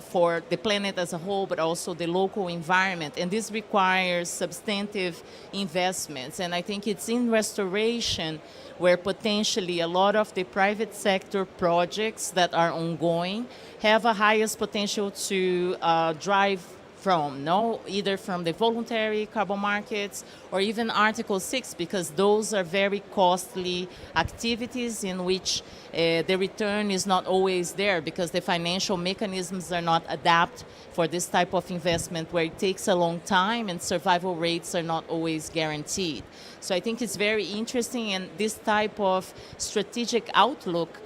for the planet as a whole, but also the local environment. And this requires substantive investments. And I think it's in restoration where potentially a lot of the private sector projects that are ongoing have a highest potential to drive from, either from the voluntary carbon markets or even Article 6, because those are very costly activities in which the return is not always there because the financial mechanisms are not adapted for this type of investment where it takes a long time and survival rates are not always guaranteed. So I think it's very interesting, and this type of strategic outlook,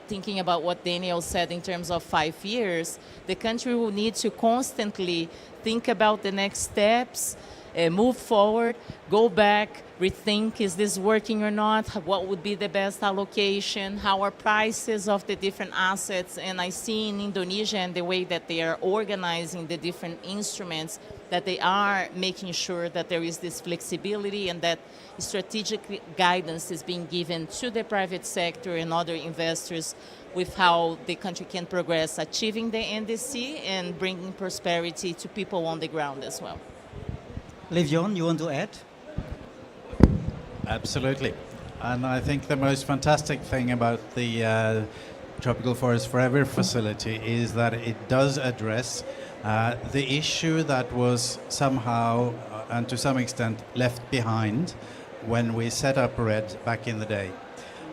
thinking about what Daniel said in terms of 5 years, the country will need to constantly think about the next steps, move forward, go back, rethink, is this working or not? What would be the best allocation? How are prices of the different assets? And I see in Indonesia and the way that they are organizing the different instruments that they are making sure that there is this flexibility and that strategic guidance is being given to the private sector and other investors with how the country can progress achieving the NDC and bringing prosperity to people on the ground as well. Liv John, you want to add? Absolutely. And I think the most fantastic thing about the Tropical Forest Forever facility is that it does address the issue that was somehow and to some extent left behind when we set up RED back in the day.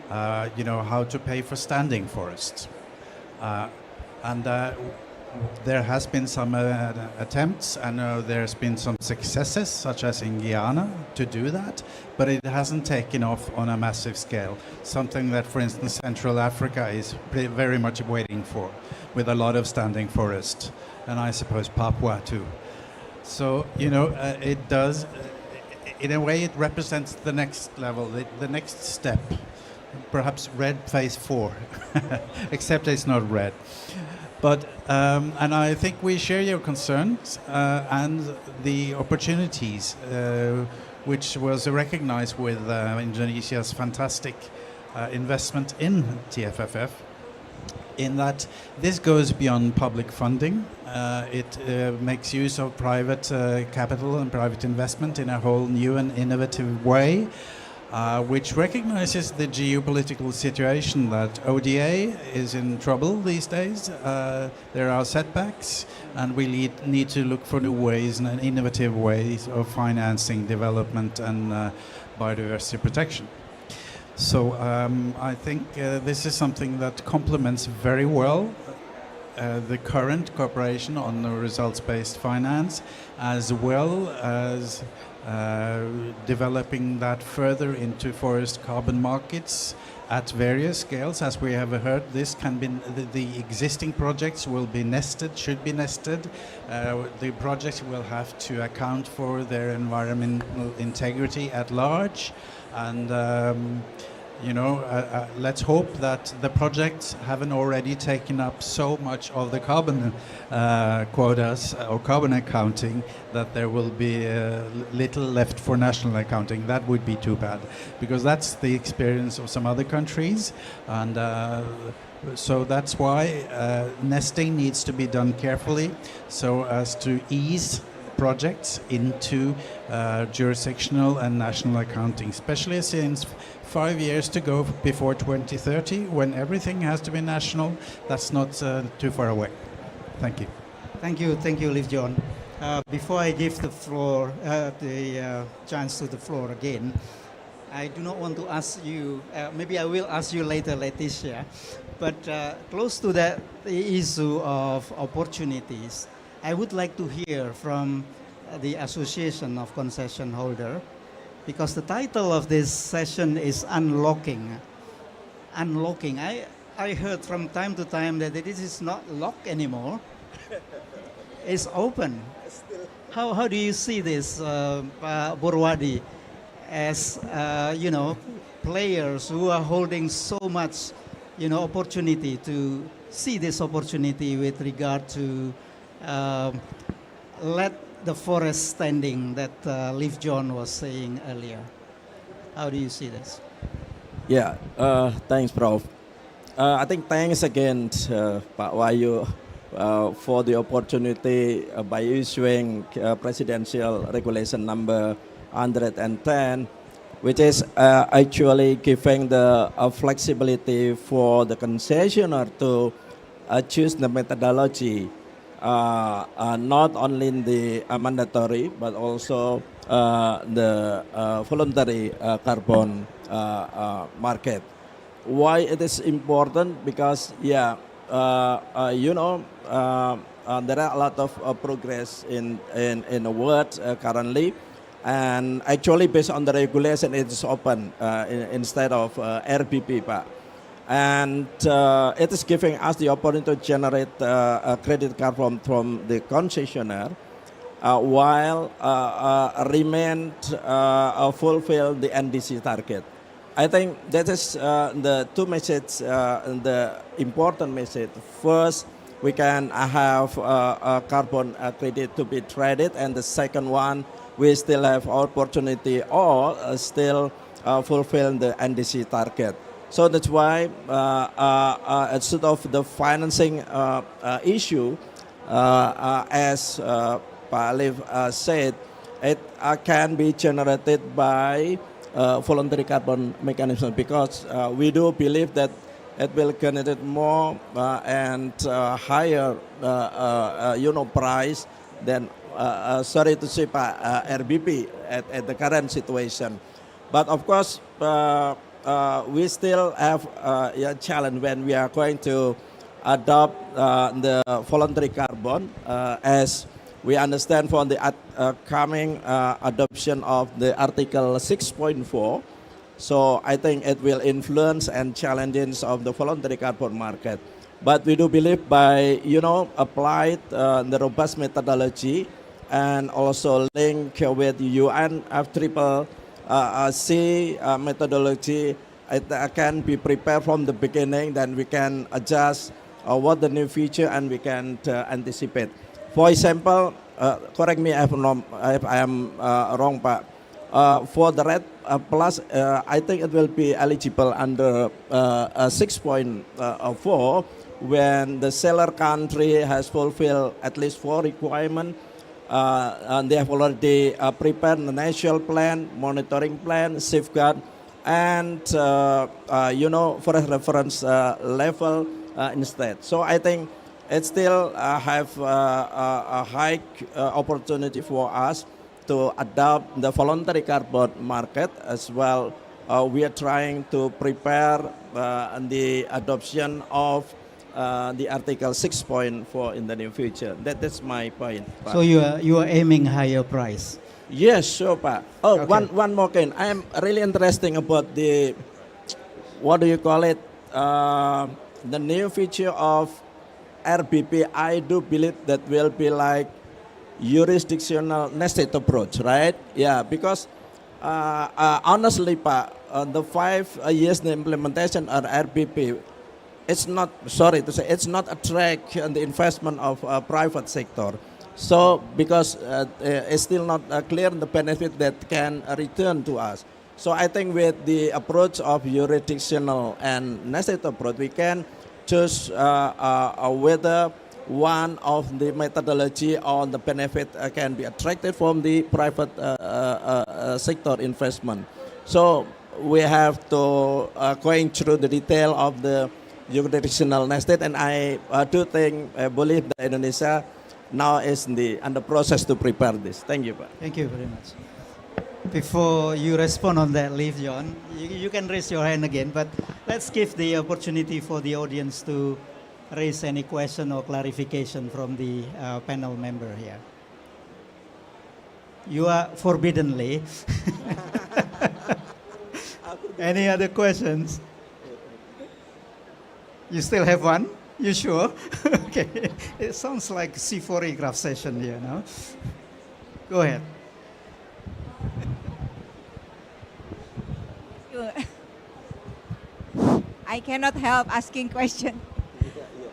How to pay for standing forests. And there has been some attempts, and there's been some successes, such as in Guyana, to do that, but it hasn't taken off on a massive scale. Something that, for instance, Central Africa is very much waiting for, with a lot of standing forest, and I suppose Papua too. So, it does, in a way, it represents the next level, the next step. Perhaps RED phase 4, except it's not RED. But, and I think we share your concerns and the opportunities, which was recognized with Indonesia's fantastic investment in TFFF, in that this goes beyond public funding. It makes use of private capital and private investment in a whole new and innovative way. Which recognizes the geopolitical situation that ODA is in trouble these days. There are setbacks, and we need to look for new ways and innovative ways of financing development and biodiversity protection. So I think this is something that complements very well the current cooperation on the results-based finance, as well as developing that further into forest carbon markets at various scales. As we have heard, this can be the existing projects will be nested, should be nested. The projects will have to account for their environmental integrity at large, and let's hope that the projects haven't already taken up so much of the carbon quotas or carbon accounting that there will be little left for national accounting. That would be too bad, because that's the experience of some other countries, and so that's why nesting needs to be done carefully so as to ease projects into jurisdictional and national accounting, especially since 5 years to go before 2030, when everything has to be national. That's not too far away. Thank you. Thank you, Liv John. Before I give the floor, the chance to the floor again, I do not want to ask you, maybe I will ask you later, Leticia, but close to the issue of opportunities, I would like to hear from the Association of Concession Holder, because the title of this session is Unlocking. Unlocking. I heard from time to time that this is not locked anymore. It's open. How do you see this, Pak Burwadi, as players who are holding so much opportunity, to see this opportunity with regard to let the forest standing that Liv John was saying earlier? How do you see this? Yeah, thanks, Prof. I think thanks again, Pak Wahyu, for the opportunity by issuing Presidential Regulation number 110, which is actually giving the flexibility for the concessionaire to choose the methodology, not only in the mandatory but also the voluntary carbon market. Why it is important? Because there are a lot of progress in the world currently, and actually based on the regulation it is open instead of RBP, Pak. And it is giving us the opportunity to generate a credit card from the concessionaire while remain fulfill the NDC target. I think that is the two messages, the important message. First, we can have a carbon credit to be traded, and the second one, we still have opportunity or still fulfill the NDC target. So that's why instead of the financing issue, as Pak Alif said, it can be generated by voluntary carbon mechanism, because we do believe that it will generate more and higher price than sorry to say Pak, RBP at the current situation. But of course we still have a challenge when we are going to adopt the voluntary carbon, as we understand from the coming adoption of the Article 6.4. So I think it will influence and challenges of the voluntary carbon market. But we do believe by applied the robust methodology and also link with UN FCCC methodology, it can be prepared from the beginning. Then we can adjust what the new feature, and we can anticipate. For example, correct me if I am wrong, Pak. For the red plus, I think it will be eligible under 6.4 when the seller country has fulfilled at least 4 requirements. And they have already prepared the national plan, monitoring plan, safeguard, and forest reference level instead. So I think it still have a high opportunity for us to adopt the voluntary carbon market as well. We are trying to prepare the adoption of the Article 6.4 in the near future. That's my point. Pak. So you are aiming higher price. Yes, sure, Pak. Oh, Okay. one more thing. I am really interesting about the, what do you call it? The new feature of RBP. I do believe that will be like jurisdictional nested approach, right? Yeah, because honestly, Pak, the 5 years the implementation of RBP, it's not, sorry to say, it's not attract the investment of private sector. So because it's still not clear the benefit that can return to us. So I think with the approach of jurisdictional and nested approach, we can choose whether one of the methodology or the benefit can be attracted from the private sector investment. So we have to going through the detail of the jurisdictional nested, and I believe that Indonesia now is under process to prepare this. Thank you, Pak. Thank you very much. Before you respond on that, Leaf John, you can raise your hand again, but let's give the opportunity for the audience to raise any question or clarification from the panel member here. You are forbiddenly. Any other questions? You still have one? You sure? Okay. It sounds like C4 graph session here, no? Go ahead. I cannot help asking question.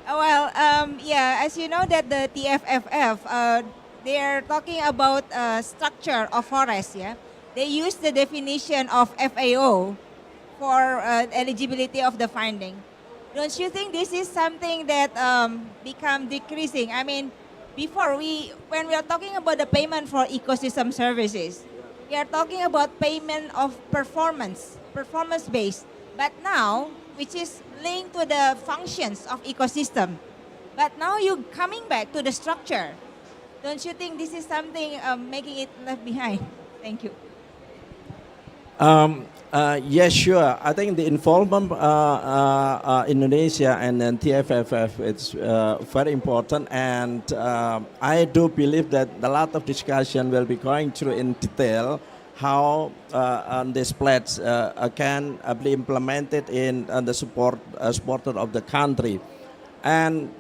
Well, as you know that the TFFF, they are talking about structure of forest, yeah? They use the definition of FAO for eligibility of the funding. Don't you think this is something that become decreasing? I mean, before when we are talking about the payment for ecosystem services, we are talking about payment of performance-based. But now, which is linked to the functions of ecosystem. But now you're coming back to the structure. Don't you think this is something making it left behind? Thank you. Yes, sure. I think the involvement Indonesia and then TFFF is very important, and I do believe that a lot of discussion will be going through in detail how this pledge can be implemented in the supporter of the country. And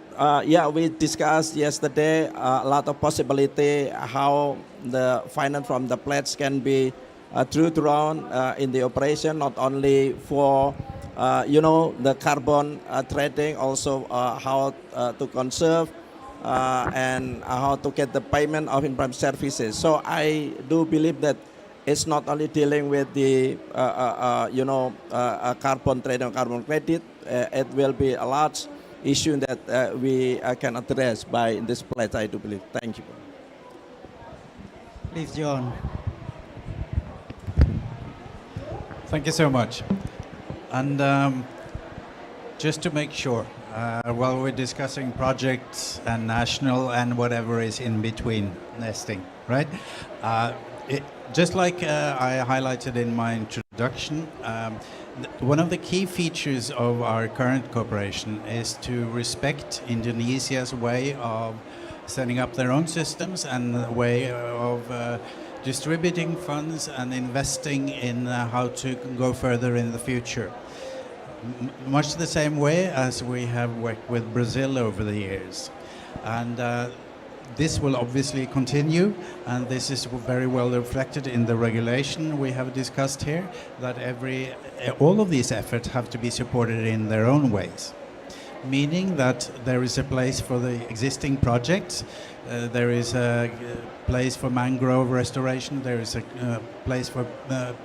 we discussed yesterday a lot of possibility how the finance from the pledge can be thrown in the operation, not only for the carbon trading, also how to conserve and how to get the payment of environmental services. So I do believe that it's not only dealing with the carbon trading or carbon credit. It will be a large issue that we can address by this pledge, I do believe. Thank you. Please, John. Thank you so much. And just to make sure, while we're discussing projects and national and whatever is in between nesting, right? Just like I highlighted in my introduction, one of the key features of our current cooperation is to respect Indonesia's way of setting up their own systems and the way of distributing funds and investing in how to go further in the future. Much the same way as we have worked with Brazil over the years. And this will obviously continue, and this is very well reflected in the regulation we have discussed here, that all of these efforts have to be supported in their own ways. Meaning that there is a place for the existing projects, there is a place for mangrove restoration, there is a place for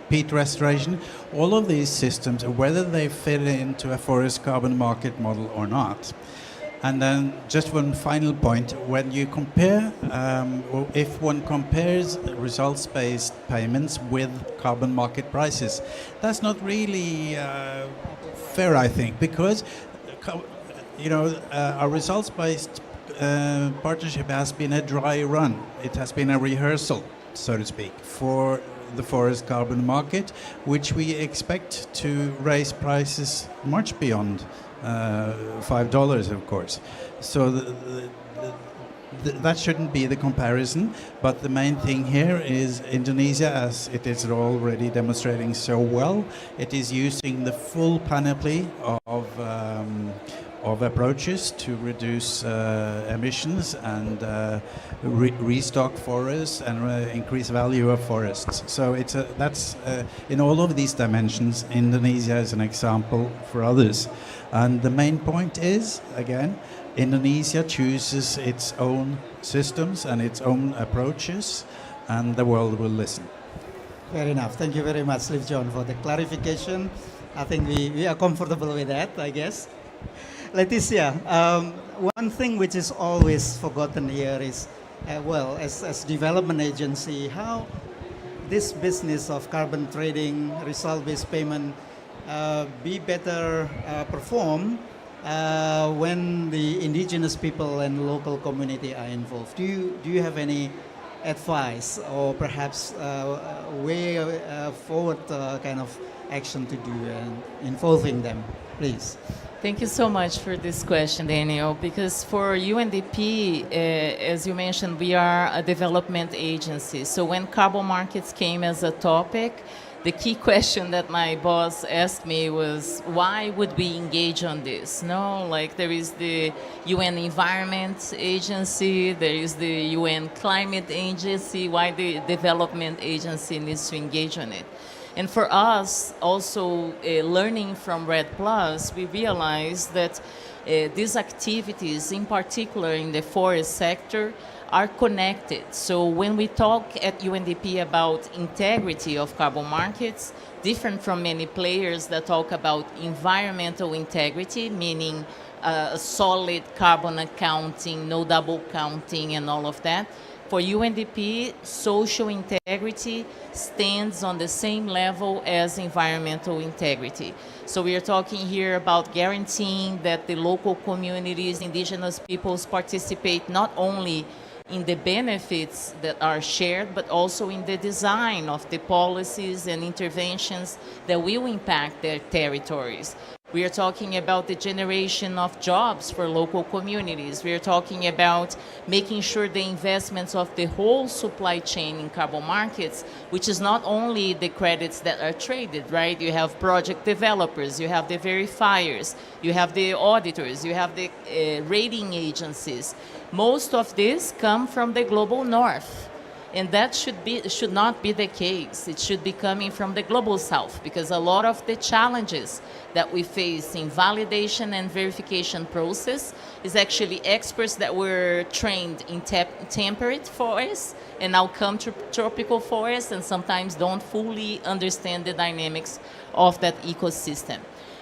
peat restoration. All of these systems, whether they fit into a forest carbon market model or not. And then just one final point, when you compare, or if one compares results-based payments with carbon market prices, that's not really fair, I think, because our results-based partnership has been a dry run. It has been a rehearsal, so to speak, for the forest carbon market, which we expect to raise prices much beyond $5, of course. So that shouldn't be the comparison, but the main thing here is Indonesia, as it is already demonstrating so well, it is using the full panoply of approaches to reduce emissions and restock forests and increase value of forests. So that's in all of these dimensions, Indonesia is an example for others. And the main point is, again, Indonesia chooses its own systems and its own approaches, and the world will listen. Fair enough. Thank you very much, Liv John, for the clarification. I think we are comfortable with that, I guess. Leticia, one thing which is always forgotten here is, as development agency, how this business of carbon trading, result-based payment, be better performed when the indigenous people and local community are involved. Do you have any advice or perhaps way forward kind of action to do involving them, please? Thank you so much for this question, Daniel, because for UNDP, as you mentioned, we are a development agency. So when carbon markets came as a topic, the key question that my boss asked me was, why would we engage on this? No, like there is the UN Environment Agency, there is the UN Climate Agency, why the development agency needs to engage on it? And for us, also learning from REDD+, we realized that these activities, in particular in the forest sector, are connected. So when we talk at UNDP about integrity of carbon markets, different from many players that talk about environmental integrity, meaning a solid carbon accounting, no double counting and all of that, for UNDP, social integrity stands on the same level as environmental integrity. So we are talking here about guaranteeing that the local communities, indigenous peoples participate not only in the benefits that are shared, but also in the design of the policies and interventions that will impact their territories. We are talking about the generation of jobs for local communities. We are talking about making sure the investments of the whole supply chain in carbon markets, which is not only the credits that are traded, right? You have project developers, you have the verifiers, you have the auditors, you have the rating agencies. Most of this come from the global north. And that should not be the case. It should be coming from the global south, because a lot of the challenges that we face in validation and verification process is actually experts that were trained in temperate forests and now come to tropical forests and sometimes don't fully understand the dynamics of that ecosystem.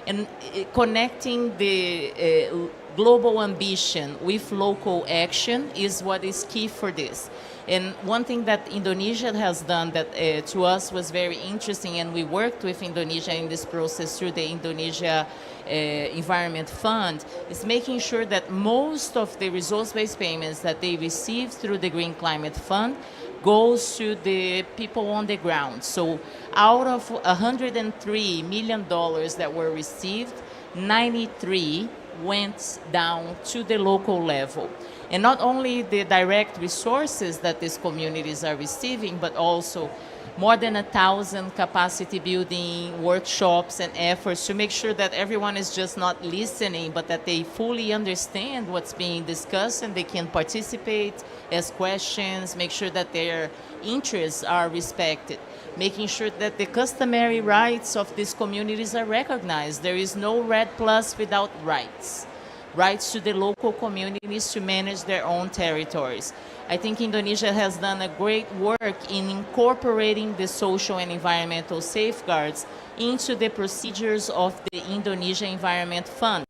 And connecting the global ambition with local action is what is key for this. And one thing that Indonesia has done that to us was very interesting, and we worked with Indonesia in this process through the Indonesia Environment Fund, is making sure that most of the resource-based payments that they receive through the Green Climate Fund goes to the people on the ground. So out of $103 million that were received, 93 went down to the local level. And not only the direct resources that these communities are receiving, but also more than 1,000 capacity building workshops and efforts to make sure that everyone is just not listening, but that they fully understand what's being discussed and they can participate, ask questions, make sure that their interests are respected, making sure that the customary rights of these communities are recognized. There is no REDD+ without rights. Rights to the local communities to manage their own territories. I think Indonesia has done a great work in incorporating the social and environmental safeguards into the procedures of the Indonesia Environment Fund.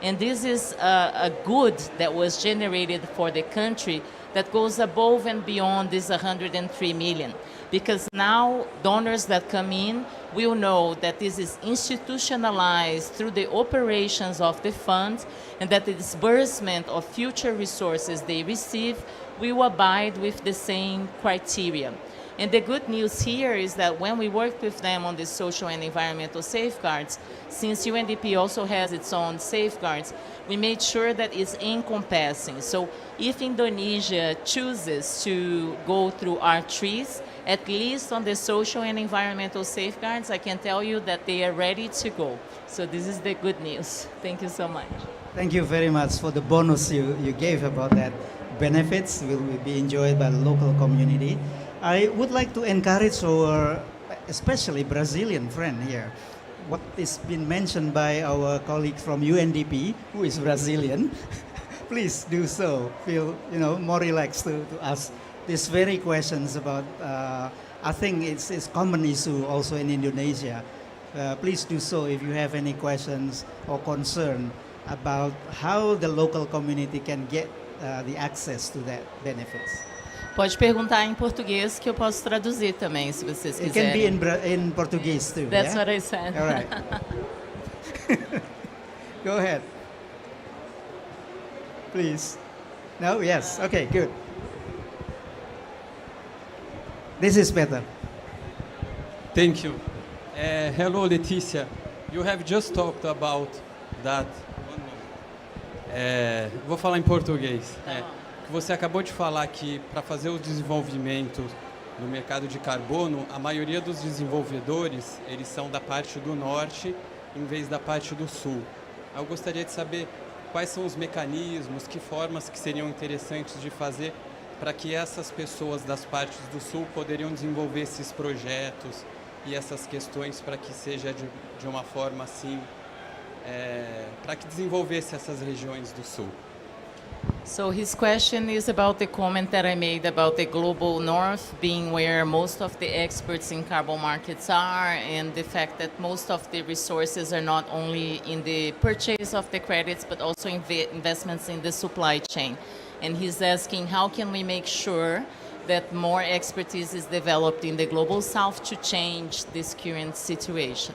And this is a good that was generated for the country that goes above and beyond this 103 million. Because now donors that come in will know that this is institutionalized through the operations of the fund, and that the disbursement of future resources they receive will abide with the same criteria. And the good news here is that when we work with them on the social and environmental safeguards, since UNDP also has its own safeguards, we made sure that it's encompassing. So if Indonesia chooses to go through our trees, at least on the social and environmental safeguards, I can tell you that they are ready to go. So this is the good news. Thank you so much. Thank you very much for the bonus you gave about that. Benefits will be enjoyed by the local community. I would like to encourage our, especially Brazilian friend here, what is been mentioned by our colleague from UNDP, who is Brazilian. Please do so. Feel more relaxed to ask these very questions about. I think it's common issue also in Indonesia. Please do so if you have any questions or concern about how the local community can get the access to that benefits. Pode perguntar em português que eu posso traduzir também, se vocês It can quiserem. be in Portuguese too. That's yeah? what I said. All right. Go ahead. Please. No? Yes. Okay, good. This is better. Thank you. Hello, Letícia. You have just talked about that. Vou falar em português. Que você acabou de falar que para fazer o desenvolvimento no mercado de carbono, a maioria dos desenvolvedores eles são da parte do norte em vez da parte do sul. Eu gostaria de saber quais são os mecanismos, que formas que seriam interessantes de fazer para que essas pessoas das partes do sul poderiam desenvolver esses projetos e essas questões para que seja de uma forma assim, para que desenvolvesse essas regiões do sul. So his question is about the comment that I made about the global north being where most of the experts in carbon markets are, and the fact that most of the resources are not only in the purchase of the credits, but also investments in the supply chain. And he's asking, how can we make sure that more expertise is developed in the global south to change this current situation?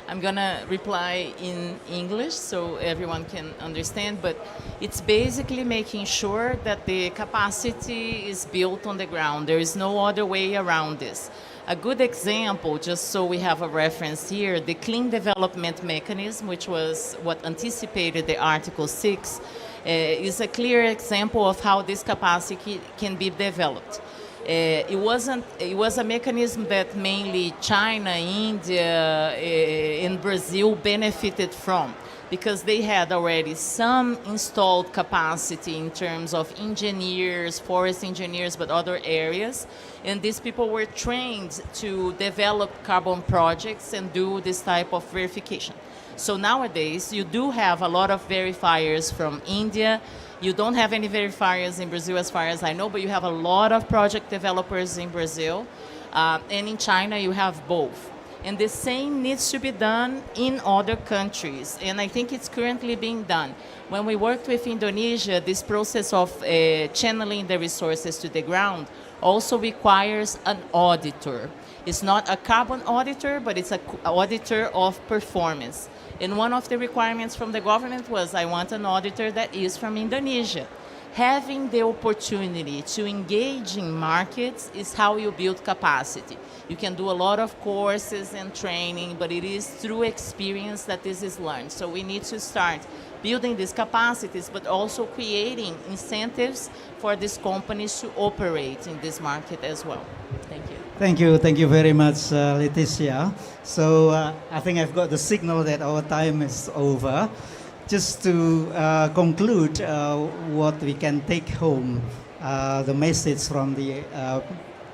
I'm going to reply in English so everyone can understand, but it's basically making sure that the capacity is built on the ground. There is no other way around this. A good example, just so we have a reference here, the Clean Development Mechanism, which was what anticipated the Article 6, is a clear example of how this capacity can be developed. It was a mechanism that mainly China, India, and Brazil benefited from. because they had already some installed capacity in terms of engineers, forest engineers, but other areas. And these people were trained to develop carbon projects and do this type of verification. So nowadays, you do have a lot of verifiers from India. You don't have any verifiers in Brazil as far as I know, but you have a lot of project developers in Brazil. And in China, you have both. And the same needs to be done in other countries. And I think it's currently being done. When we worked with Indonesia, this process of channeling the resources to the ground also requires an auditor. It's not a carbon auditor, but it's an auditor of performance. And one of the requirements from the government was, I want an auditor that is from Indonesia. Having the opportunity to engage in markets is how you build capacity. You can do a lot of courses and training, but it is through experience that this is learned. So we need to start building these capacities, but also creating incentives for these companies to operate in this market as well. Thank you. Thank you very much, Leticia. So I think I've got the signal that our time is over. Just to conclude what we can take home, the message from the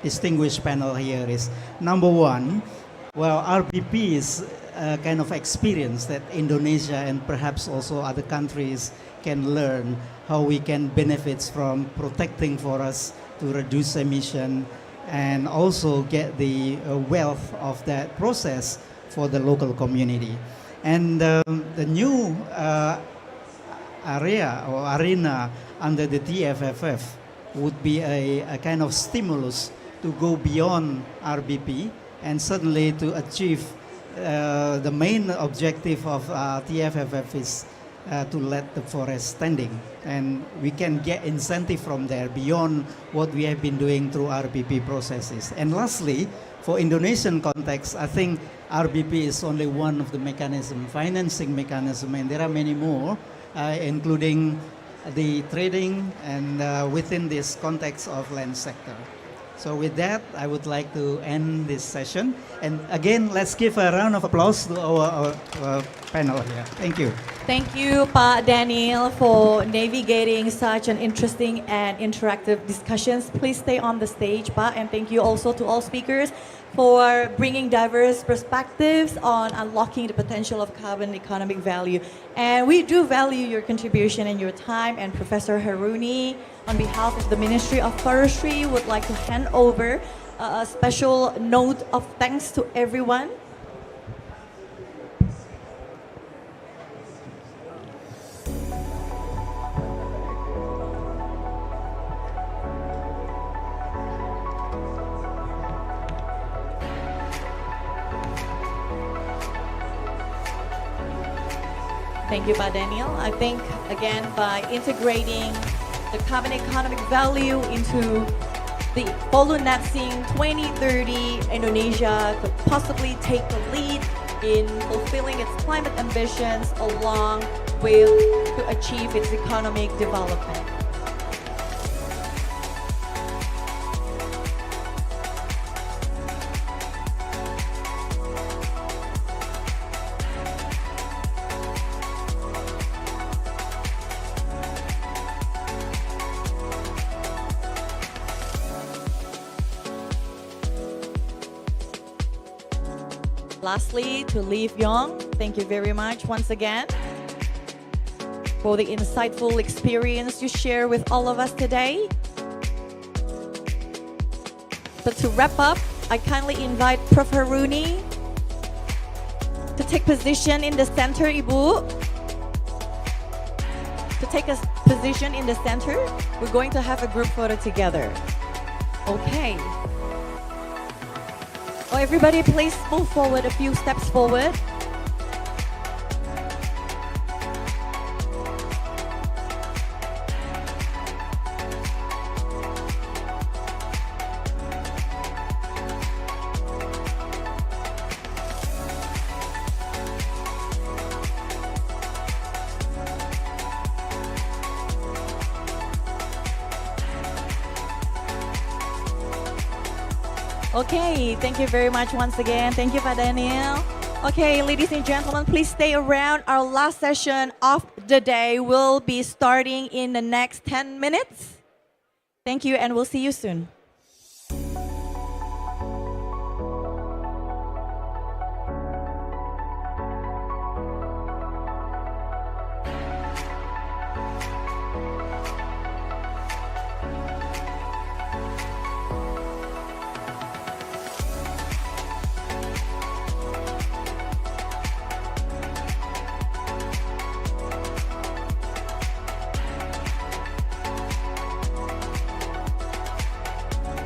distinguished panel here is, number one, well, RBP is a kind of experience that Indonesia and perhaps also other countries can learn how we can benefit from protecting forests to reduce emission and also get the wealth of that process for the local community. And the new area or arena under the TFFF would be a kind of stimulus to go beyond RBP and certainly to achieve the main objective of TFFF is to let the forest standing. And we can get incentive from there beyond what we have been doing through RBP processes. And lastly, for Indonesian context, I think RBP is only one of the mechanism, financing mechanism, and there are many more, including the trading and within this context of land sector. So with that, I would like to end this session. And again, let's give a round of applause to our panel here. Thank you. Thank you, Pak Daniel, for navigating such an interesting and interactive discussions. Please stay on the stage, Pak, and thank you also to all speakers for bringing diverse perspectives on unlocking the potential of carbon economic value. And we do value your contribution and your time. And Professor Haruni, on behalf of the Ministry of Forestry, would like to hand over a special note of thanks to everyone. Thank you, Pak Daniel. I think, again, by integrating the carbon economic value into the Folu Net Sing 2030, Indonesia could possibly take the lead in fulfilling its climate ambitions along with to achieve its economic development. Lastly, to Lee Yong, thank you very much once again for the insightful experience you share with all of us today. So to wrap up, I kindly invite Prof. Haruni to take position in the center, Ibu. To take a position in the center, we're going to have a group photo together. Okay. Oh, everybody, please move forward a few steps forward. Okay, thank you very much once again. Thank you, Pak Daniel. Okay, ladies and gentlemen, please stay around. Our last session of the day will be starting in the next 10 minutes. Thank you, and we'll see you soon.